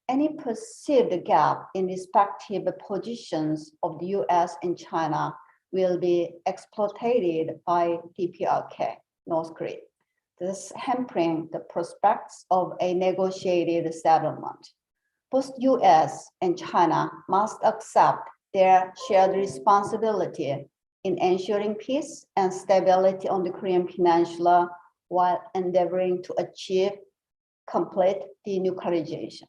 Any perceived gap in respective positions of the US and China will be exploited by DPRK, North Korea, thus hampering the prospects of a negotiated settlement. Both US and China must accept their shared responsibility in ensuring peace and stability on the Korean Peninsula while endeavoring to achieve complete denuclearization.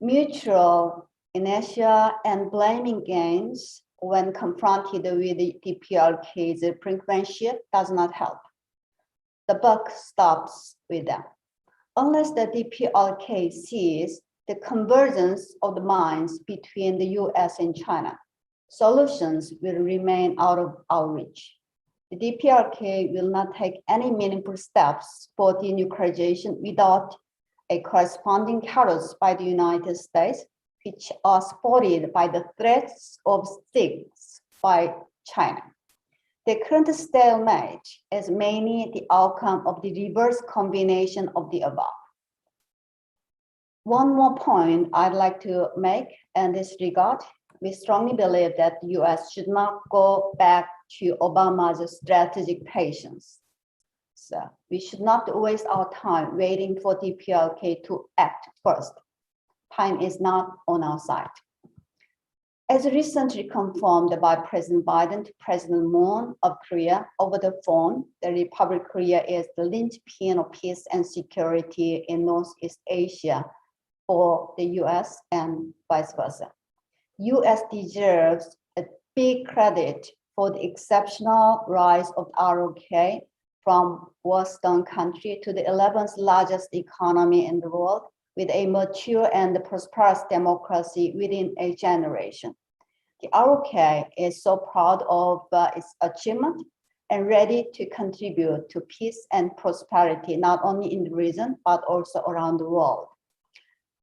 Mutual inertia and blaming games when confronted with the DPRK's brinkmanship does not help. The buck stops with them. Unless the DPRK sees the convergence of the minds between the US and China, solutions will remain out of our reach. The DPRK will not take any meaningful steps for denuclearization without a corresponding carrots by the United States, which are supported by the threats of sticks by China. The current stalemate is mainly the outcome of the reverse combination of the above. One more point I'd like to make in this regard, we strongly believe that the US should not go back to Obama's strategic patience. So we should not waste our time waiting for DPRK to act first. Time is not on our side. As recently confirmed by President Biden to President Moon of Korea over the phone, the Republic of Korea is the linchpin of peace and security in Northeast Asia for the US and vice versa. US deserves a big credit for the exceptional rise of ROK from Western country to the 11th largest economy in the world with a mature and prosperous democracy within a generation. The ROK is so proud of its achievement and ready to contribute to peace and prosperity, not only in the region, but also around the world.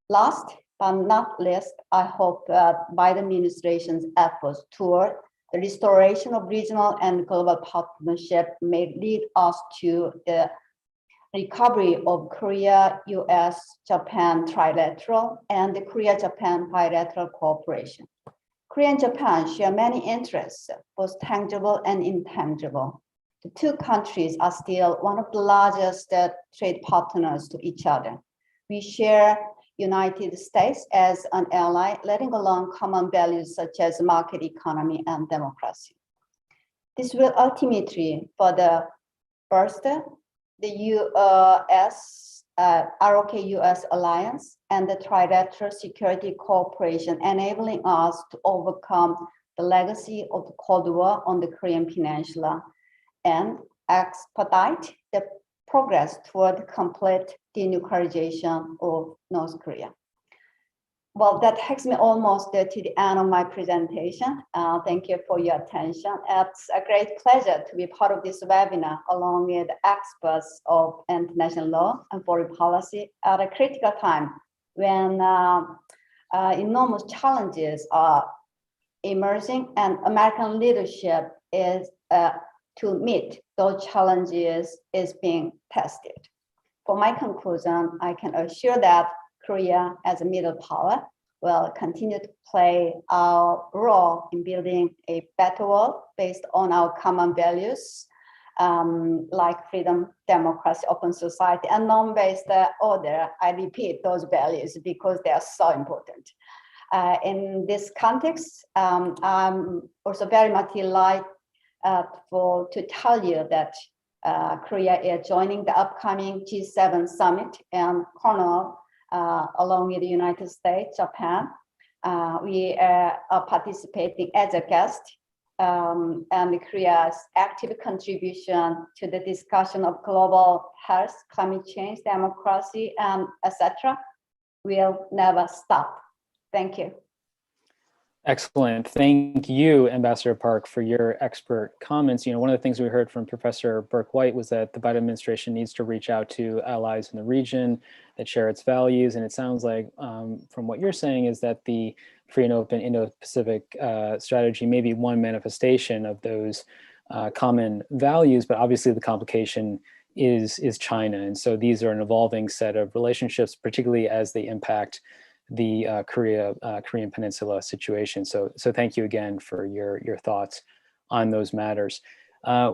Last but not least, I hope that Biden administration's efforts toward the restoration of regional and global partnership may lead us to the recovery of Korea, US, Japan trilateral and the Korea-Japan bilateral cooperation. Korea and Japan share many interests, both tangible and intangible. The two countries are still one of the largest trade partners to each other. We share United States as an ally, letting alone common values such as market economy and democracy. This will ultimately further foster the US, ROK-US alliance and the trilateral security cooperation, enabling us to overcome the legacy of the Cold War on the Korean Peninsula and expedite the progress toward complete denuclearization of North Korea. Well, that takes me almost to the end of my presentation. Thank you for your attention. It's a great pleasure to be part of this webinar along with experts of international law and foreign policy at a critical time when enormous challenges are emerging and American leadership is to meet those challenges is being tested. For my conclusion, I can assure that Korea as a middle power will continue to play our role in building a better world based on our common values, like freedom, democracy, open society, and norm-based order. I repeat those values because they are so important. In this context, I'm also very much delighted to tell you that Korea is joining the upcoming G7 summit in Cornwall, along with the United States, Japan. We are participating as a guest, and Korea's active contribution to the discussion of global health, climate change, democracy, and etc. will never stop. Thank you. Excellent. Thank you, Ambassador Park, for your expert comments. One of the things we heard from Professor Burke-White was that the Biden administration needs to reach out to allies in the region that share its values. And it sounds like, from what you're saying, is that the free and open Indo-Pacific strategy may be one manifestation of those common values, but obviously the complication is China. And so these are an evolving set of relationships, particularly as they impact the Korean Peninsula situation. So thank you again for your thoughts on those matters.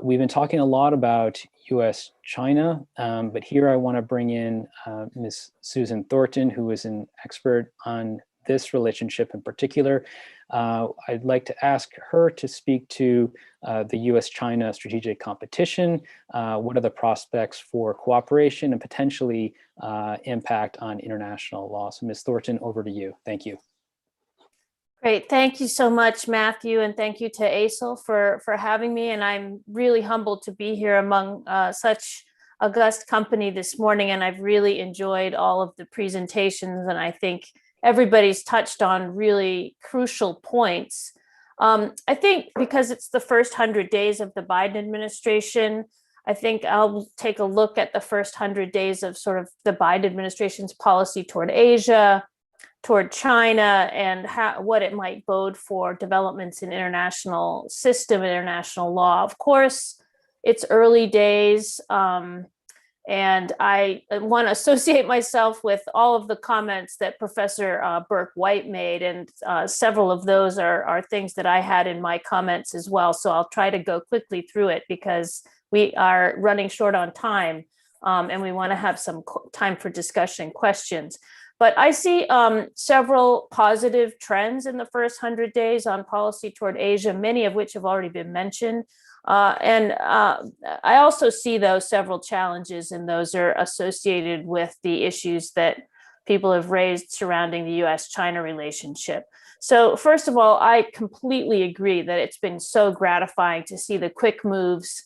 We've been talking a lot about U.S.-China, but here I want to bring in Ms. Susan Thornton, who is an expert on this relationship in particular. I'd like to ask her to speak to the U.S.-China strategic competition. What are the prospects for cooperation and potentially impact on international law? So Ms. Thornton, over to you. Thank you. Great. Thank you so much, Matthew, and thank you to ASIL for having me. And I'm really humbled to be here among such august company this morning. And I've really enjoyed all of the presentations, and I think everybody's touched on really crucial points. I think because it's the first 100 days of the Biden administration, I think I'll take a look at the first 100 days of sort of the Biden administration's policy toward Asia, toward China, and what it might bode for developments in international system, international law. Of course, it's early days. And I want to associate myself with all of the comments that Professor Burke-White made, and several of those are things that I had in my comments as well. So I'll try to go quickly through it because we are running short on time, and we want to have some time for discussion and questions. But I see several positive trends in the first 100 days on policy toward Asia, many of which have already been mentioned. I also see, though, several challenges, and those are associated with the issues that people have raised surrounding the U.S.-China relationship. So first of all, I completely agree that it's been so gratifying to see the quick moves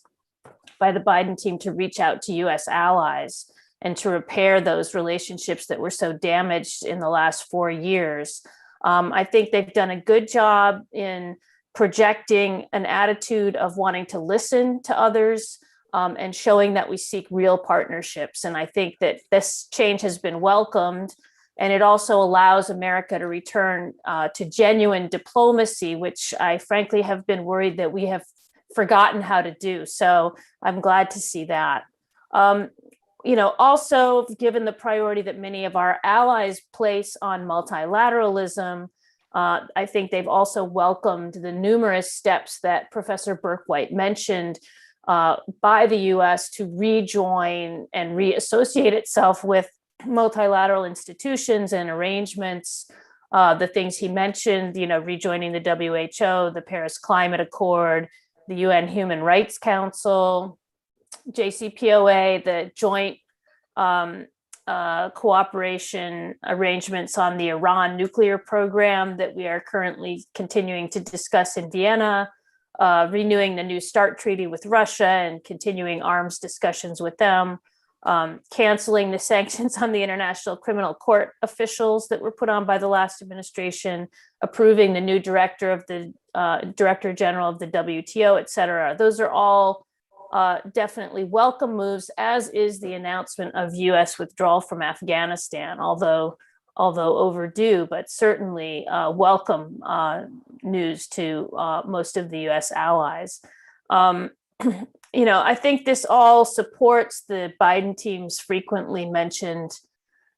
by the Biden team to reach out to U.S. allies and to repair those relationships that were so damaged in the last 4 years. I think they've done a good job in projecting an attitude of wanting to listen to others and showing that we seek real partnerships. And I think that this change has been welcomed, and it also allows America to return to genuine diplomacy, which I frankly have been worried that we have forgotten how to do. So I'm glad to see that. Also, given the priority that many of our allies place on multilateralism, I think they've also welcomed the numerous steps that Professor Burke-White mentioned by the U.S. to rejoin and reassociate itself with multilateral institutions and arrangements. The things he mentioned, rejoining the WHO, the Paris Climate Accord, the UN Human Rights Council, JCPOA, the joint cooperation arrangements on the Iran nuclear program that we are currently continuing to discuss in Vienna, renewing the New START treaty with Russia and continuing arms discussions with them, canceling the sanctions on the International Criminal Court officials that were put on by the last administration, approving the new Director General of the WTO, et cetera. Those are all definitely welcome moves, as is the announcement of U.S. withdrawal from Afghanistan, although overdue, but certainly welcome news to most of the U.S. allies. I think this all supports the Biden team's frequently mentioned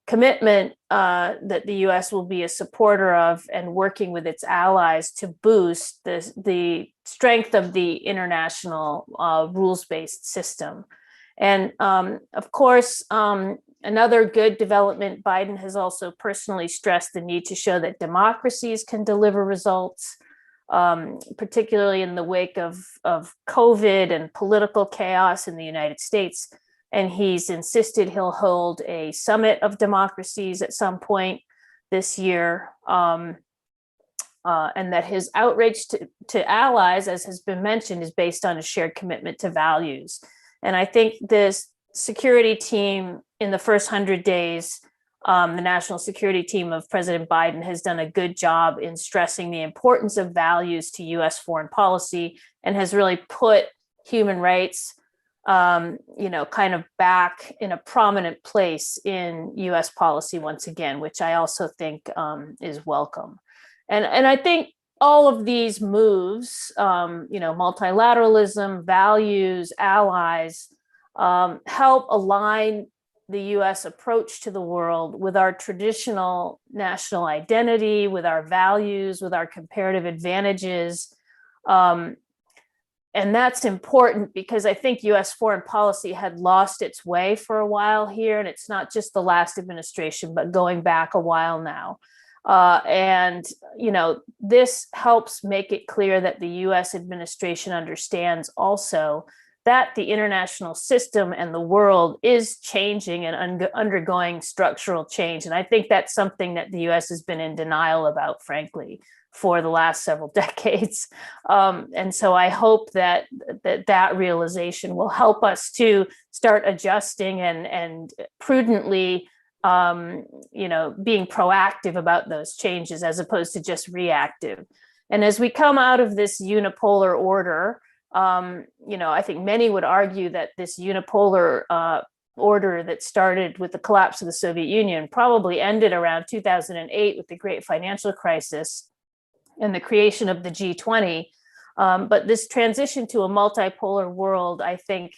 commitment that the US will be a supporter of and working with its allies to boost the strength of the international rules-based system. And of course, another good development, Biden has also personally stressed the need to show that democracies can deliver results, particularly in the wake of COVID and political chaos in the United States. And he's insisted he'll hold a summit of democracies at some point this year. And that his outreach to allies, as has been mentioned, is based on a shared commitment to values. And I think this security team in the first 100 days, the national security team of President Biden has done a good job in stressing the importance of values to US foreign policy and has really put human rights kind of back in a prominent place in US policy once again, which I also think is welcome. And I think all of these moves, multilateralism, values, allies, help align the US approach to the world with our traditional national identity, with our values, with our comparative advantages. And that's important because I think US foreign policy had lost its way for a while here. And it's not just the last administration, but going back a while now. This helps make it clear that the US administration understands also that the international system and the world is changing and undergoing structural change. And I think that's something that the US has been in denial about, frankly, for the last several decades. And so I hope that realization will help us to start adjusting and prudently being proactive about those changes as opposed to just reactive. And as we come out of this unipolar order, I think many would argue that this unipolar order that started with the collapse of the Soviet Union probably ended around 2008 with the great financial crisis and the creation of the G20. But this transition to a multipolar world, I think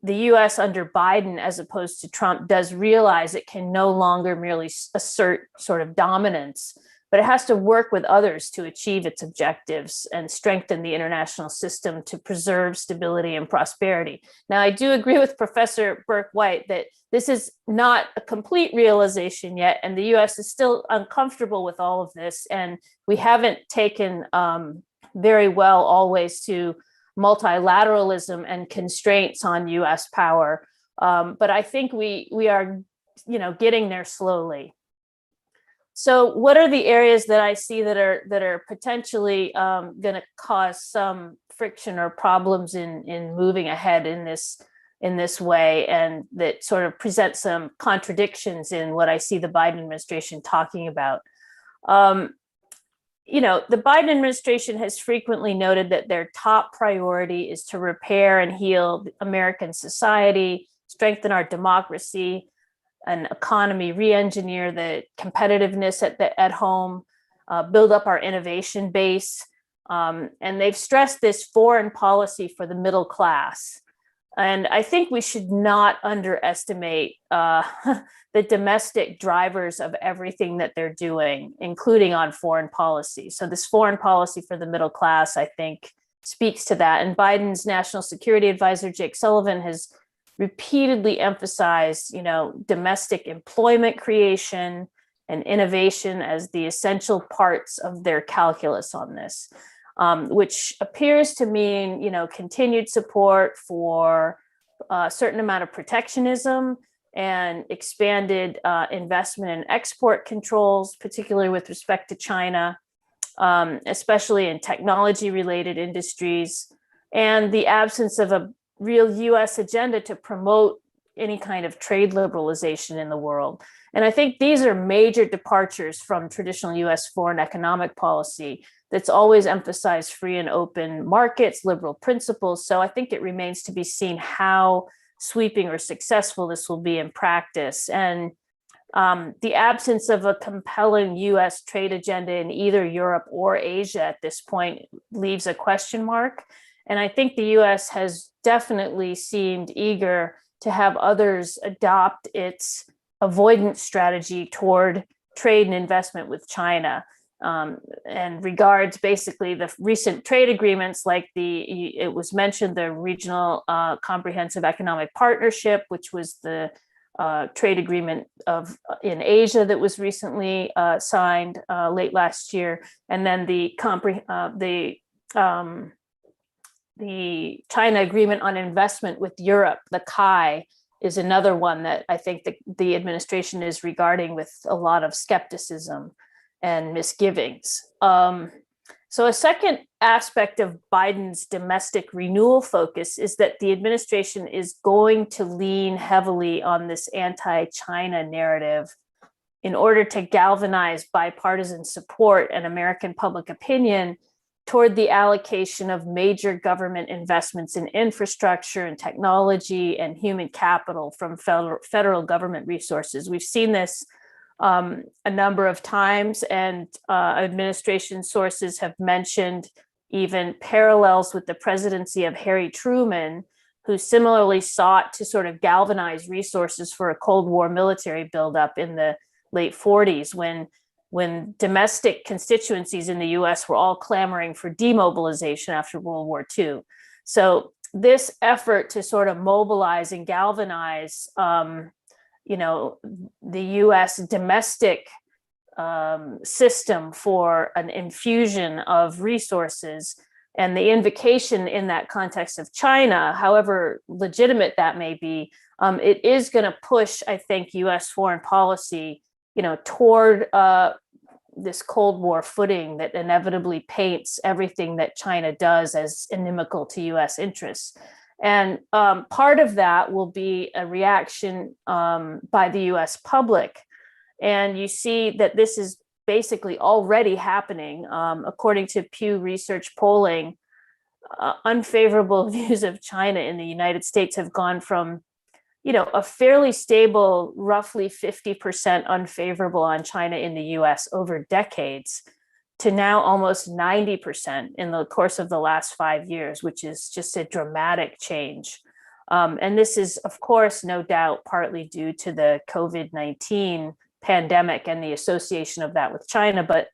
the US under Biden, as opposed to Trump, does realize it can no longer merely assert sort of dominance, but it has to work with others to achieve its objectives and strengthen the international system to preserve stability and prosperity. Now, I do agree with Professor Burke-White that this is not a complete realization yet, and the US is still uncomfortable with all of this, and we haven't taken very well always to multilateralism and constraints on US power. But I think we are, getting there slowly. So what are the areas that I see that are potentially going to cause some friction or problems in moving ahead in this way, and that sort of present some contradictions in what I see the Biden administration talking about? The Biden administration has frequently noted that their top priority is to repair and heal American society, strengthen our democracy and economy, re-engineer the competitiveness at home, build up our innovation base. And they've stressed this foreign policy for the middle class. And I think we should not underestimate the domestic drivers of everything that they're doing, including on foreign policy. So this foreign policy for the middle class, I think, speaks to that. And Biden's national security advisor, Jake Sullivan, has repeatedly emphasized, domestic employment creation and innovation as the essential parts of their calculus on this. Which appears to mean, continued support for a certain amount of protectionism and expanded investment in export controls, particularly with respect to China, especially in technology-related industries, and the absence of a real US agenda to promote any kind of trade liberalization in the world. And I think these are major departures from traditional US foreign economic policy that's always emphasized free and open markets, liberal principles. So I think it remains to be seen how sweeping or successful this will be in practice. And the absence of a compelling US trade agenda in either Europe or Asia at this point leaves a question mark. And I think the US has definitely seemed eager to have others adopt its avoidance strategy toward trade and investment with China, and regards basically the recent trade agreements, like it was mentioned, the Regional Comprehensive Economic Partnership, which was the trade agreement in Asia that was recently signed late last year, and then the China Agreement on Investment with Europe, the CAI, is another one that I think the administration is regarding with a lot of skepticism and misgivings. So a second aspect of Biden's domestic renewal focus is that the administration is going to lean heavily on this anti-China narrative in order to galvanize bipartisan support and American public opinion toward the allocation of major government investments in infrastructure and technology and human capital from federal government resources. We've seen this a number of times, and administration sources have mentioned even parallels with the presidency of Harry Truman, who similarly sought to sort of galvanize resources for a Cold War military buildup in the late 40s, when domestic constituencies in the US were all clamoring for demobilization after World War II. So this effort to sort of mobilize and galvanize the US domestic system for an infusion of resources, and the invocation in that context of China, however legitimate that may be, it is going to push, I think, US foreign policy toward this Cold War footing that inevitably paints everything that China does as inimical to US interests. And part of that will be a reaction by the US public. And you see that this is basically already happening. According to Pew Research polling, unfavorable views of China in the United States have gone from a fairly stable, roughly 50% unfavorable on China in the US over decades, to now almost 90% in the course of the last 5 years, which is just a dramatic change. And this is, of course, no doubt partly due to the COVID-19 pandemic and the association of that with China. But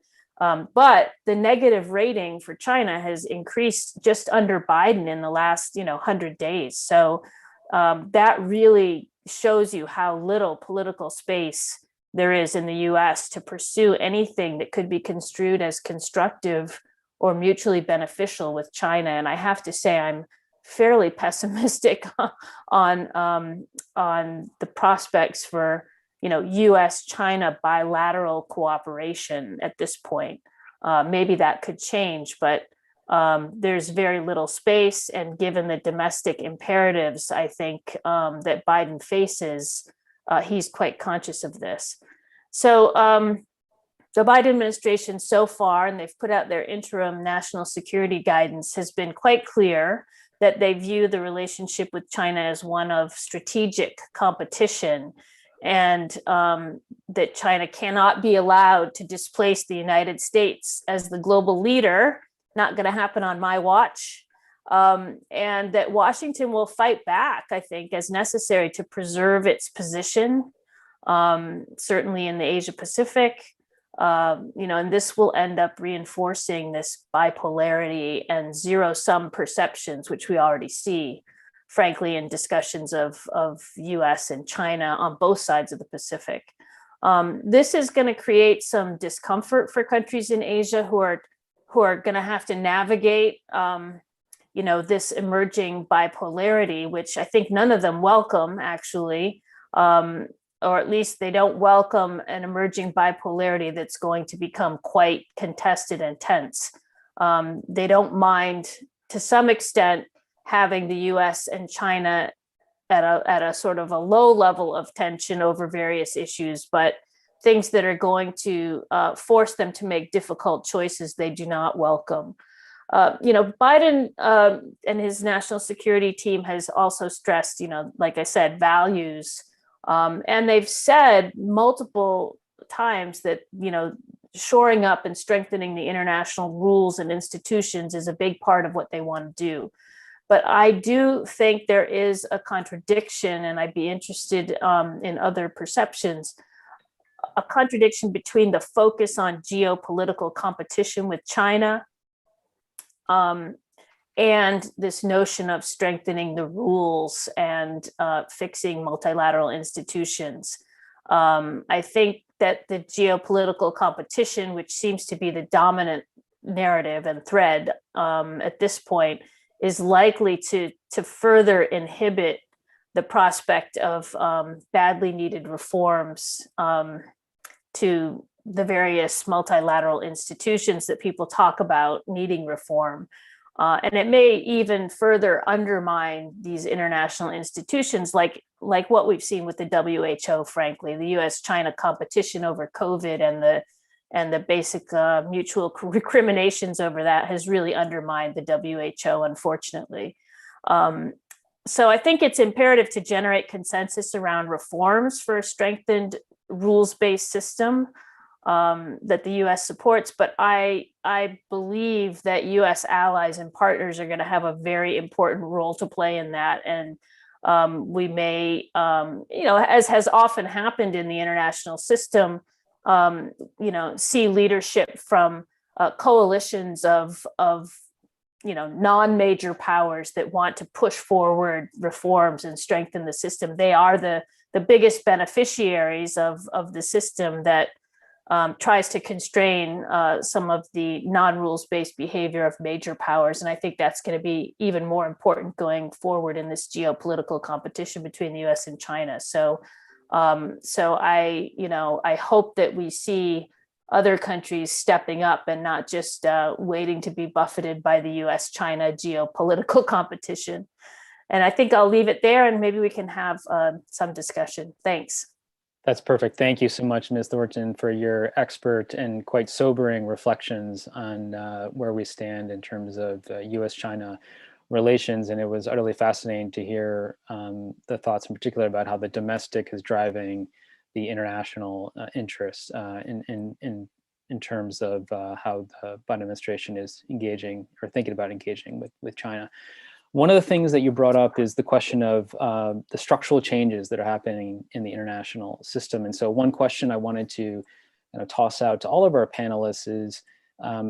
the negative rating for China has increased just under Biden in the last 100 days. So that really shows you how little political space there is in the US to pursue anything that could be construed as constructive or mutually beneficial with China. And I have to say, I'm fairly pessimistic on the prospects for US-China bilateral cooperation at this point. Maybe that could change, but there's very little space. And given the domestic imperatives, I think that Biden faces, he's quite conscious of this. So the Biden administration so far, and they've put out their interim national security guidance, has been quite clear that they view the relationship with China as one of strategic competition, and that China cannot be allowed to displace the United States as the global leader. Not going to happen on my watch. And that Washington will fight back, I think, as necessary to preserve its position, certainly in the Asia-Pacific. And this will end up reinforcing this bipolarity and zero-sum perceptions, which we already see, frankly, in discussions of US and China on both sides of the Pacific. This is going to create some discomfort for countries in Asia who are going to have to navigate, this emerging bipolarity, which I think none of them welcome, actually, or at least they don't welcome an emerging bipolarity that's going to become quite contested and tense. They don't mind, to some extent, having the US and China at a sort of a low level of tension over various issues, but things that are going to force them to make difficult choices they do not welcome. Biden and his national security team has also stressed, like I said, values. And they've said multiple times that, shoring up and strengthening the international rules and institutions is a big part of what they want to do. But I do think there is a contradiction, and I'd be interested in other perceptions, a contradiction between the focus on geopolitical competition with China and this notion of strengthening the rules and fixing multilateral institutions. I think that the geopolitical competition, which seems to be the dominant narrative and thread at this point, is likely to further inhibit the prospect of badly needed reforms to the various multilateral institutions that people talk about needing reform. And it may even further undermine these international institutions, like what we've seen with the WHO, frankly, the US-China competition over COVID and the basic mutual recriminations over that has really undermined the WHO, unfortunately. So I think it's imperative to generate consensus around reforms for a strengthened rules-based system that the US supports, but I believe that US allies and partners are going to have a very important role to play in that. And we may, as has often happened in the international system, see leadership from coalitions of non-major powers that want to push forward reforms and strengthen the system. They are the biggest beneficiaries of the system that tries to constrain some of the non-rules-based behavior of major powers. And I think that's going to be even more important going forward in this geopolitical competition between the US and China. So I hope that we see other countries stepping up and not just waiting to be buffeted by the US-China geopolitical competition. And I think I'll leave it there, and maybe we can have some discussion. Thanks. That's perfect. Thank you so much, Ms. Thornton, for your expert and quite sobering reflections on where we stand in terms of US-China relations. And it was utterly fascinating to hear the thoughts in particular about how the domestic is driving the international interests in terms of how the Biden administration is engaging or thinking about engaging with China. One of the things that you brought up is the question of the structural changes that are happening in the international system. And so one question I wanted to toss out to all of our panelists is,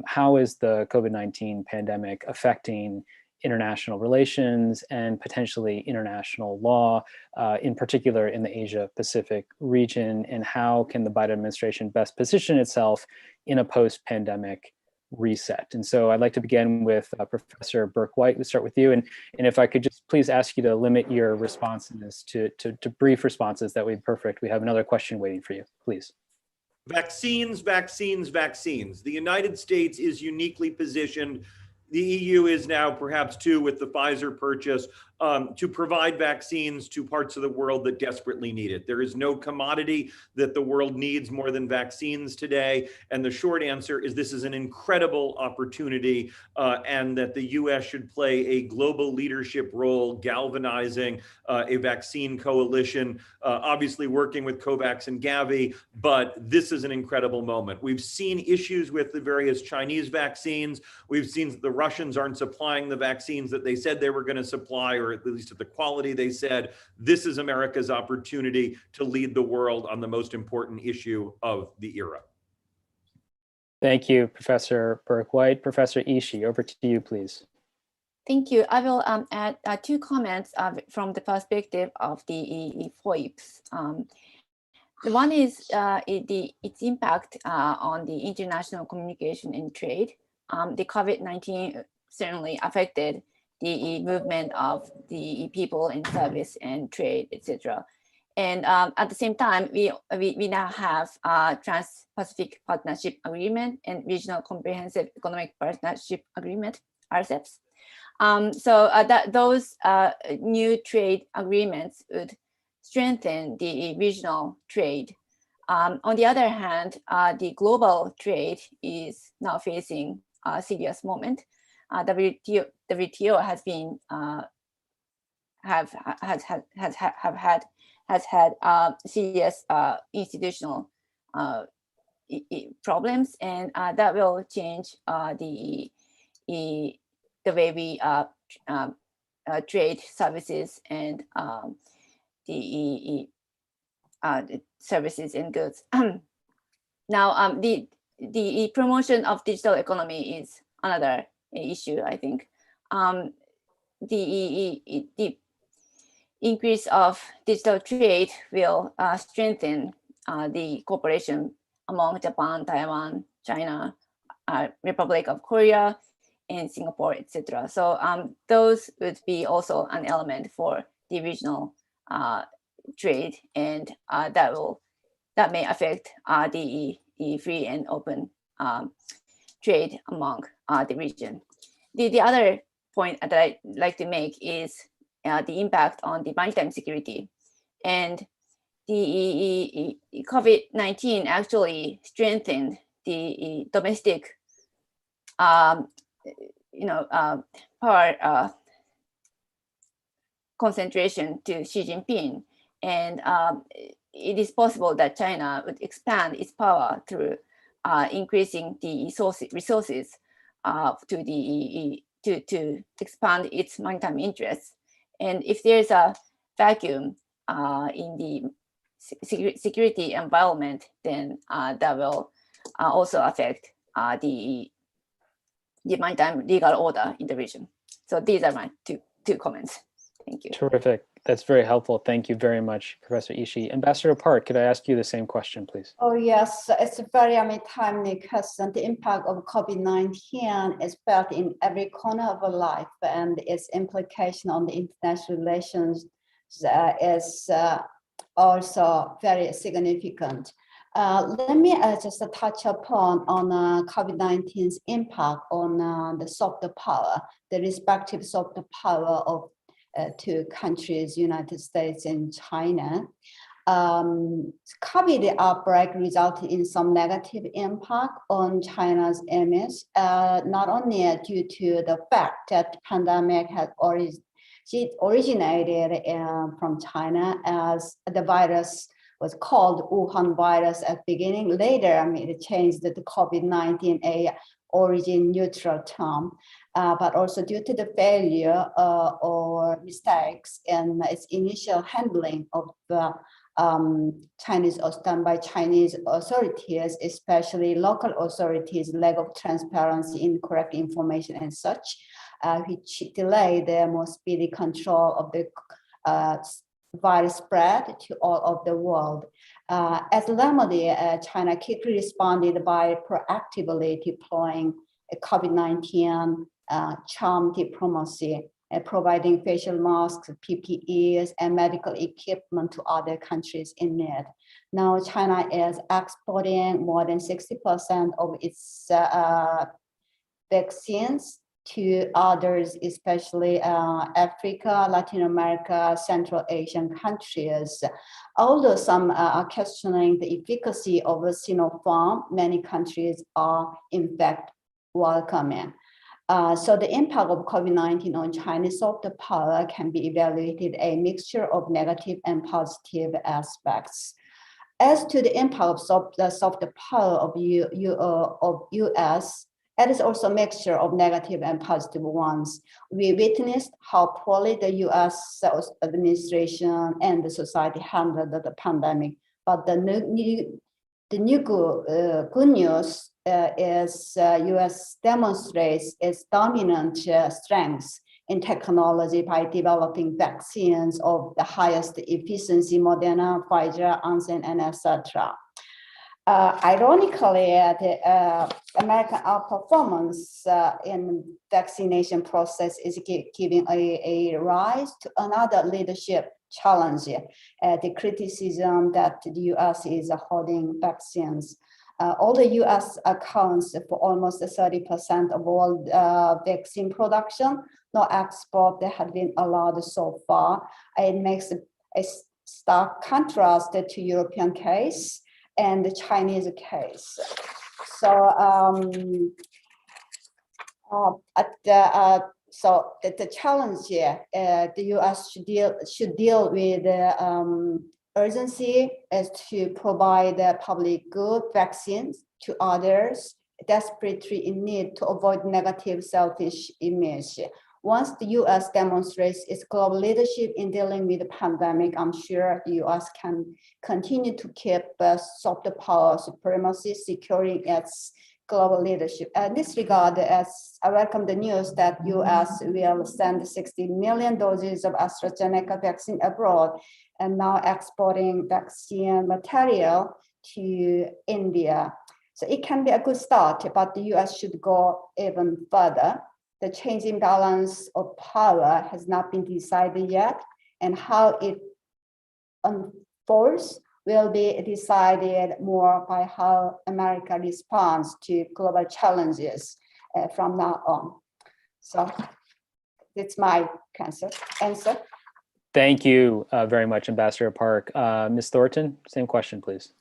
how is the COVID-19 pandemic affecting international relations and potentially international law, in particular in the Asia-Pacific region, and how can the Biden administration best position itself in a post-pandemic reset? And so I'd like to begin with Professor Burke-White. We'll start with you. And if I could just please ask you to limit your responses to brief responses, that would be perfect. We have another question waiting for you, please. Vaccines, vaccines, vaccines. The United States is uniquely positioned. The EU is now perhaps too, with the Pfizer purchase, to provide vaccines to parts of the world that desperately need it. There is no commodity that the world needs more than vaccines today. And the short answer is this is an incredible opportunity, and that the US should play a global leadership role, galvanizing a vaccine coalition, obviously working with COVAX and Gavi, but this is an incredible moment. We've seen issues with the various Chinese vaccines. We've seen that the Russians aren't supplying the vaccines that they said they were going to supply, or at least at the quality they said. This is America's opportunity to lead the world on the most important issue of the era. Thank you, Professor Burke-White. Professor Ishii, over to you, please. Thank you. I will add two comments from the perspective of the Voips. The one is its impact on the international communication and trade. The COVID-19 certainly affected the movement of the people and service and trade, etc. And at the same time, we now have Trans-Pacific Partnership Agreement and Regional Comprehensive Economic Partnership Agreement, RCEPs. Those new trade agreements would strengthen the regional trade. On the other hand, the global trade is now facing a serious moment. WTO has been has had serious institutional problems, and that will change the way we trade services and the services and goods. Now, the promotion of digital economy is another issue, I think. The increase of digital trade will strengthen the cooperation among Japan, Taiwan, China, Republic of Korea, and Singapore, etc. So those would be also an element for the regional trade, and that may affect the free and open trade among the region. The other point that I'd like to make is the impact on the maritime security. And the COVID-19 actually strengthened the domestic power concentration to Xi Jinping. And it is possible that China would expand its power through increasing the resources to expand its maritime interests. And if there's a vacuum in the security environment, then that will also affect the maritime legal order in the region. So these are my two comments. Thank you. Terrific. That's very helpful. Thank you very much, Professor Ishii. Ambassador Park, could I ask you the same question, please? Oh, yes, it's a very timely question. The impact of COVID-19 is felt in every corner of our life, and its implication on the international relations is also very significant. Let me just touch upon COVID-19's impact on the soft power, the respective soft power of two countries, United States and China. COVID outbreak resulted in some negative impact on China's image, not only due to the fact that the pandemic had originated from China, as the virus was called Wuhan virus at the beginning. Later, it changed to COVID-19, a origin neutral term, but also due to the failure or mistakes in its initial handling of the done by Chinese authorities, especially local authorities, lack of transparency, incorrect information and such, which delayed the more speedy control of the virus spread to all of the world. As a remedy, China quickly responded by proactively deploying COVID-19 charm diplomacy, providing facial masks, PPEs, and medical equipment to other countries in need. Now, China is exporting more than 60% of its vaccines to others, especially Africa, Latin America, Central Asian countries. Although some are questioning the efficacy of a Sinopharm, many countries are in fact welcoming. So the impact of COVID-19 on Chinese soft power can be evaluated a mixture of negative and positive aspects. As to the impact of the soft power of US, it is also a mixture of negative and positive ones. We witnessed how poorly the US administration and the society handled the pandemic, but the new good news is US demonstrates its dominant strengths in technology by developing vaccines of the highest efficiency, Moderna, Pfizer, Janssen, and etc. Ironically, the American outperformance in vaccination process is giving a rise to another leadership challenge, the criticism that the US is holding vaccines. All the US accounts for almost 30% of all vaccine production. No export that had been allowed so far. It makes a stark contrast to European case and the Chinese case. So, the challenge here, the US should deal with urgency is to provide public good vaccines to others desperately in need to avoid negative selfish image, once the US demonstrates its global leadership in dealing with the pandemic, I'm sure the US can continue to keep soft power supremacy, securing its global leadership. In this regard, as I welcome the news that US will send 60 million doses of AstraZeneca vaccine abroad and now exporting vaccine material to India. So it can be a good start, but the US should go even further. The changing balance of power has not been decided yet, and how it unfolds will be decided more by how America responds to global challenges from now on. So that's my answer. Thank you very much, Ambassador Park. Ms. Thornton, same question, please.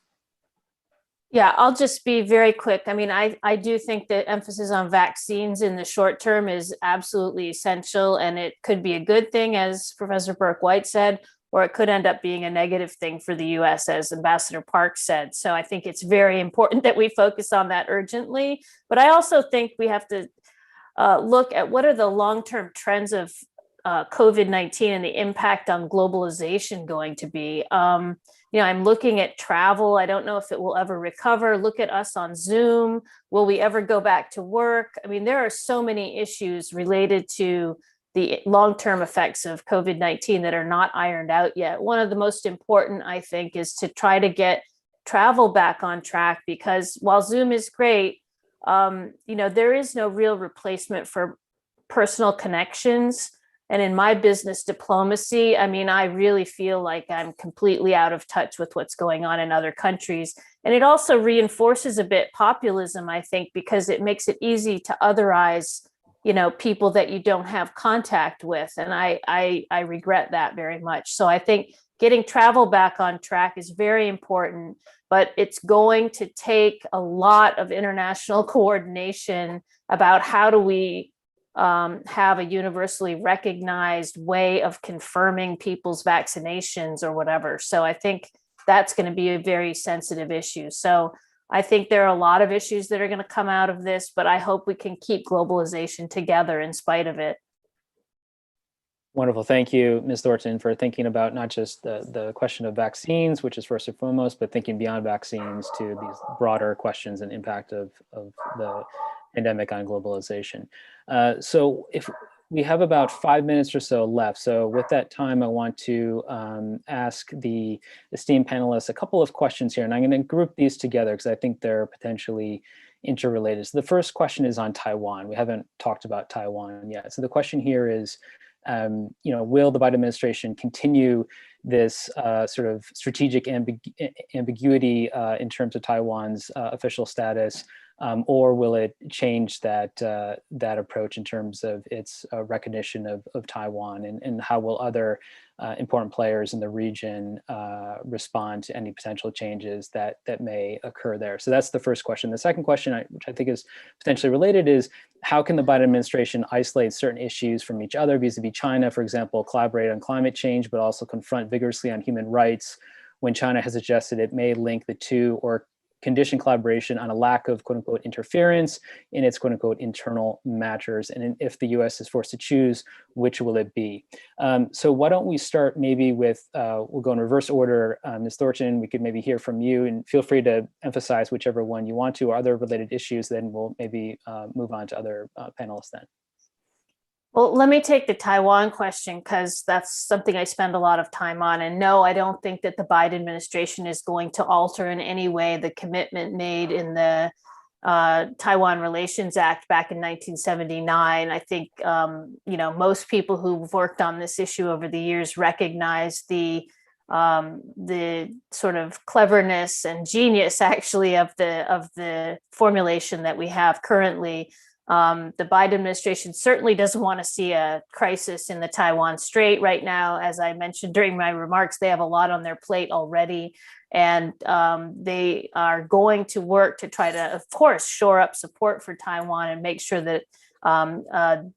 Yeah, I'll just be very quick. I mean, I do think that emphasis on vaccines in the short term is absolutely essential, and it could be a good thing, as Professor Burke-White said, or it could end up being a negative thing for the US, as Ambassador Park said. So I think it's very important that we focus on that urgently. But I also think we have to look at what are the long-term trends of COVID-19 and the impact on globalization going to be. You know, I'm looking at travel. I don't know if it will ever recover. Look at us on Zoom. Will we ever go back to work? I mean, there are so many issues related to the long-term effects of COVID-19 that are not ironed out yet. One of the most important, I think, is to try to get travel back on track, because while Zoom is great, you know, there is no real replacement for personal connections. And in my business diplomacy, I mean, I really feel like I'm completely out of touch with what's going on in other countries. And it also reinforces a bit populism, I think, because it makes it easy to otherize, you know, people that you don't have contact with. And I regret that very much. So I think getting travel back on track is very important, but it's going to take a lot of international coordination about how do we have a universally recognized way of confirming people's vaccinations or whatever. So I think that's going to be a very sensitive issue. So I think there are a lot of issues that are going to come out of this, but I hope we can keep globalization together in spite of it. Wonderful. Thank you, Ms. Thornton, for thinking about not just the question of vaccines, which is first and foremost, but thinking beyond vaccines to these broader questions and impact of the pandemic on globalization. So if we have about 5 minutes or so left, so with that time, I want to ask the esteemed panelists a couple of questions here, and I'm going to group these together because I think they're potentially interrelated. So the first question is on Taiwan. We haven't talked about Taiwan yet. So the question here is, you know, will the Biden administration continue this sort of strategic ambiguity in terms of Taiwan's official status, or will it change that that approach in terms of its recognition of Taiwan, and how will other important players in the region respond to any potential changes that may occur there? So that's the first question. The second question, which I think is potentially related, is how can the Biden administration isolate certain issues from each other vis-a-vis China, for example, collaborate on climate change, but also confront vigorously on human rights, when China has suggested it may link the two or condition collaboration on a lack of quote unquote interference in its quote unquote internal matters? And if the US is forced to choose, which will it be? So why don't we start maybe with, we'll go in reverse order. Ms. Thornton, we could maybe hear from you, and feel free to emphasize whichever one you want to, or other related issues, then we'll maybe move on to other panelists then. Well, let me take the Taiwan question, because that's something I spend a lot of time on. And no, I don't think that the Biden administration is going to alter in any way the commitment made in the Taiwan Relations Act back in 1979. I think, you know, most people who've worked on this issue over the years recognize the sort of cleverness and genius, actually, of the formulation that we have currently. The Biden administration certainly doesn't want to see a crisis in the Taiwan Strait right now. As I mentioned during my remarks, they have a lot on their plate already, and they are going to work to try to, of course, shore up support for Taiwan and make sure that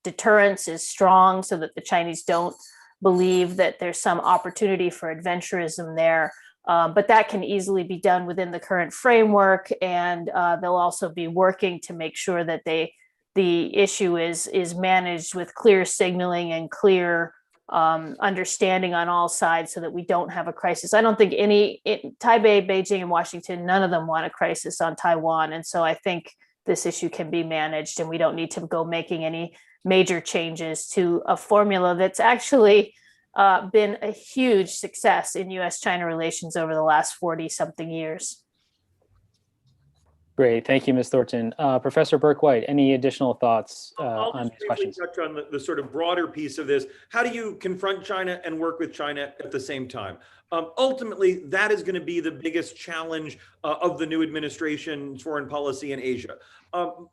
deterrence is strong, so that the Chinese don't believe that there's some opportunity for adventurism there. But that can easily be done within the current framework, and they'll also be working to make sure that they the issue is managed with clear signaling and clear understanding on all sides so that we don't have a crisis. I don't think Taipei, Beijing, and Washington, none of them want a crisis on Taiwan. And so I think this issue can be managed and we don't need to go making any major changes to a formula that's actually been a huge success in US-China relations over the last 40-something years. Great, thank you, Ms. Thornton. Professor Burke-White, any additional thoughts on these questions? I'll just briefly touch on the sort of broader piece of this. How do you confront China and work with China at the same time? Ultimately, that is going to be the biggest challenge of the new administration's foreign policy in Asia.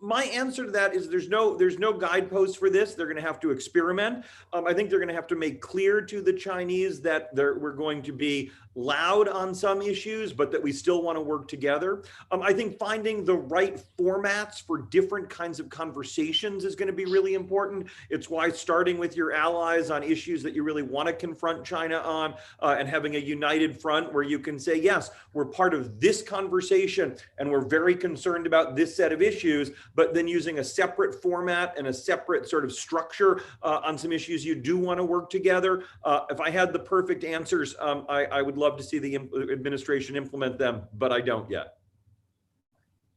My answer to that is there's no guidepost for this. They're going to have to experiment. I think they're going to have to make clear to the Chinese that we're going to be loud on some issues, but that we still want to work together. I think finding the right formats for different kinds of conversations is going to be really important. It's why starting with your allies on issues that you really want to confront China on and having a united front where you can say, yes, we're part of this conversation and we're very concerned about this set of issues, but then using a separate format and a separate sort of structure on some issues you do want to work together. If I had the perfect answers, I would love to see the administration implement them, but I don't yet.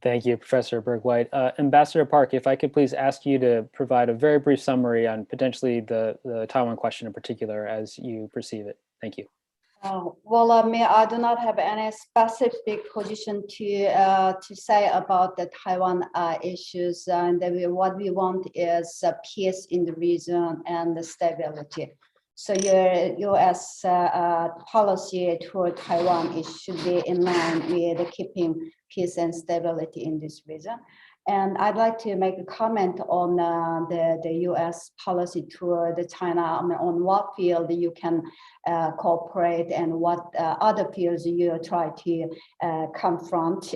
Thank you, Professor Burke-White. Ambassador Park, if I could please ask you to provide a very brief summary on potentially the Taiwan question in particular as you perceive it. Thank you. Well, I do not have any specific position to say about the Taiwan issues. And what we want is peace in the region and the stability. So your U.S. policy toward Taiwan should be in line with keeping peace and stability in this region. And I'd like to make a comment on the U.S. policy toward China, on what field you can cooperate and what other fields you try to confront.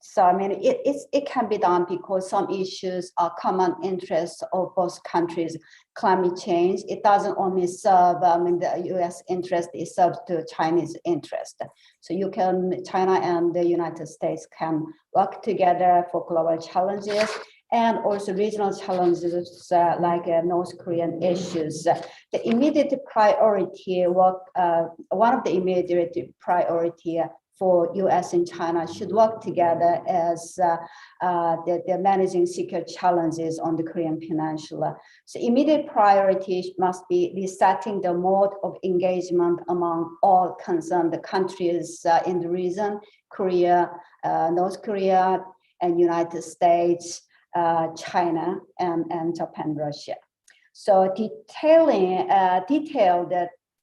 So I mean, it can be done because some issues are common interests of both countries. Climate change, it doesn't only serve, the U.S. interest, it serves the Chinese interest. So China and the United States can work together for global challenges and also regional challenges like North Korean issues. The immediate priority, one of the immediate priority for U.S. and China should work together as they're managing security challenges on the Korean Peninsula. So immediate priority must be resetting the mode of engagement among all concerned countries in the region, Korea, North Korea, and United States, China, and Japan, Russia. So detailed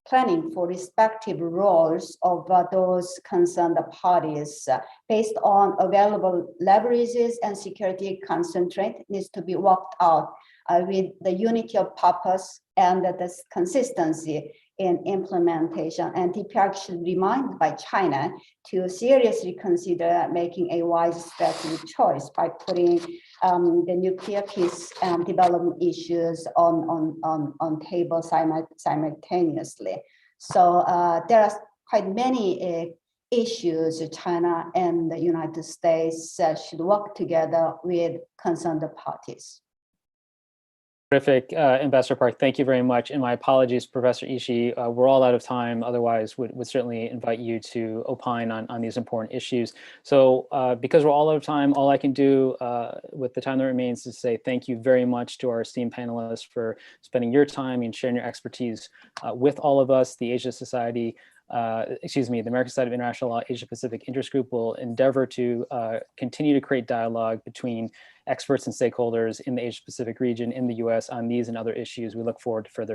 planning for respective roles of those concerned parties based on available leverages and security concentrate needs to be worked out with the unity of purpose and the consistency in implementation. And DPRK should be reminded by China to seriously consider making a wise strategic choice by putting the nuclear peace development issues on table simultaneously. So there are quite many issues China and the United States should work together with concerned parties. Terrific, Ambassador Park, thank you very much. And my apologies, Professor Ishii, we're all out of time. Otherwise, would certainly invite you to opine on these important issues. So because we're all out of time, all I can do with the time that remains is say thank you very much to our esteemed panelists for spending your time and sharing your expertise with all of us. The Asia Society, the American Society of International Law Asia Pacific Interest Group will endeavor to continue to create dialogue between experts and stakeholders in the Asia Pacific region, in the US, on these and other issues. We look forward to furthering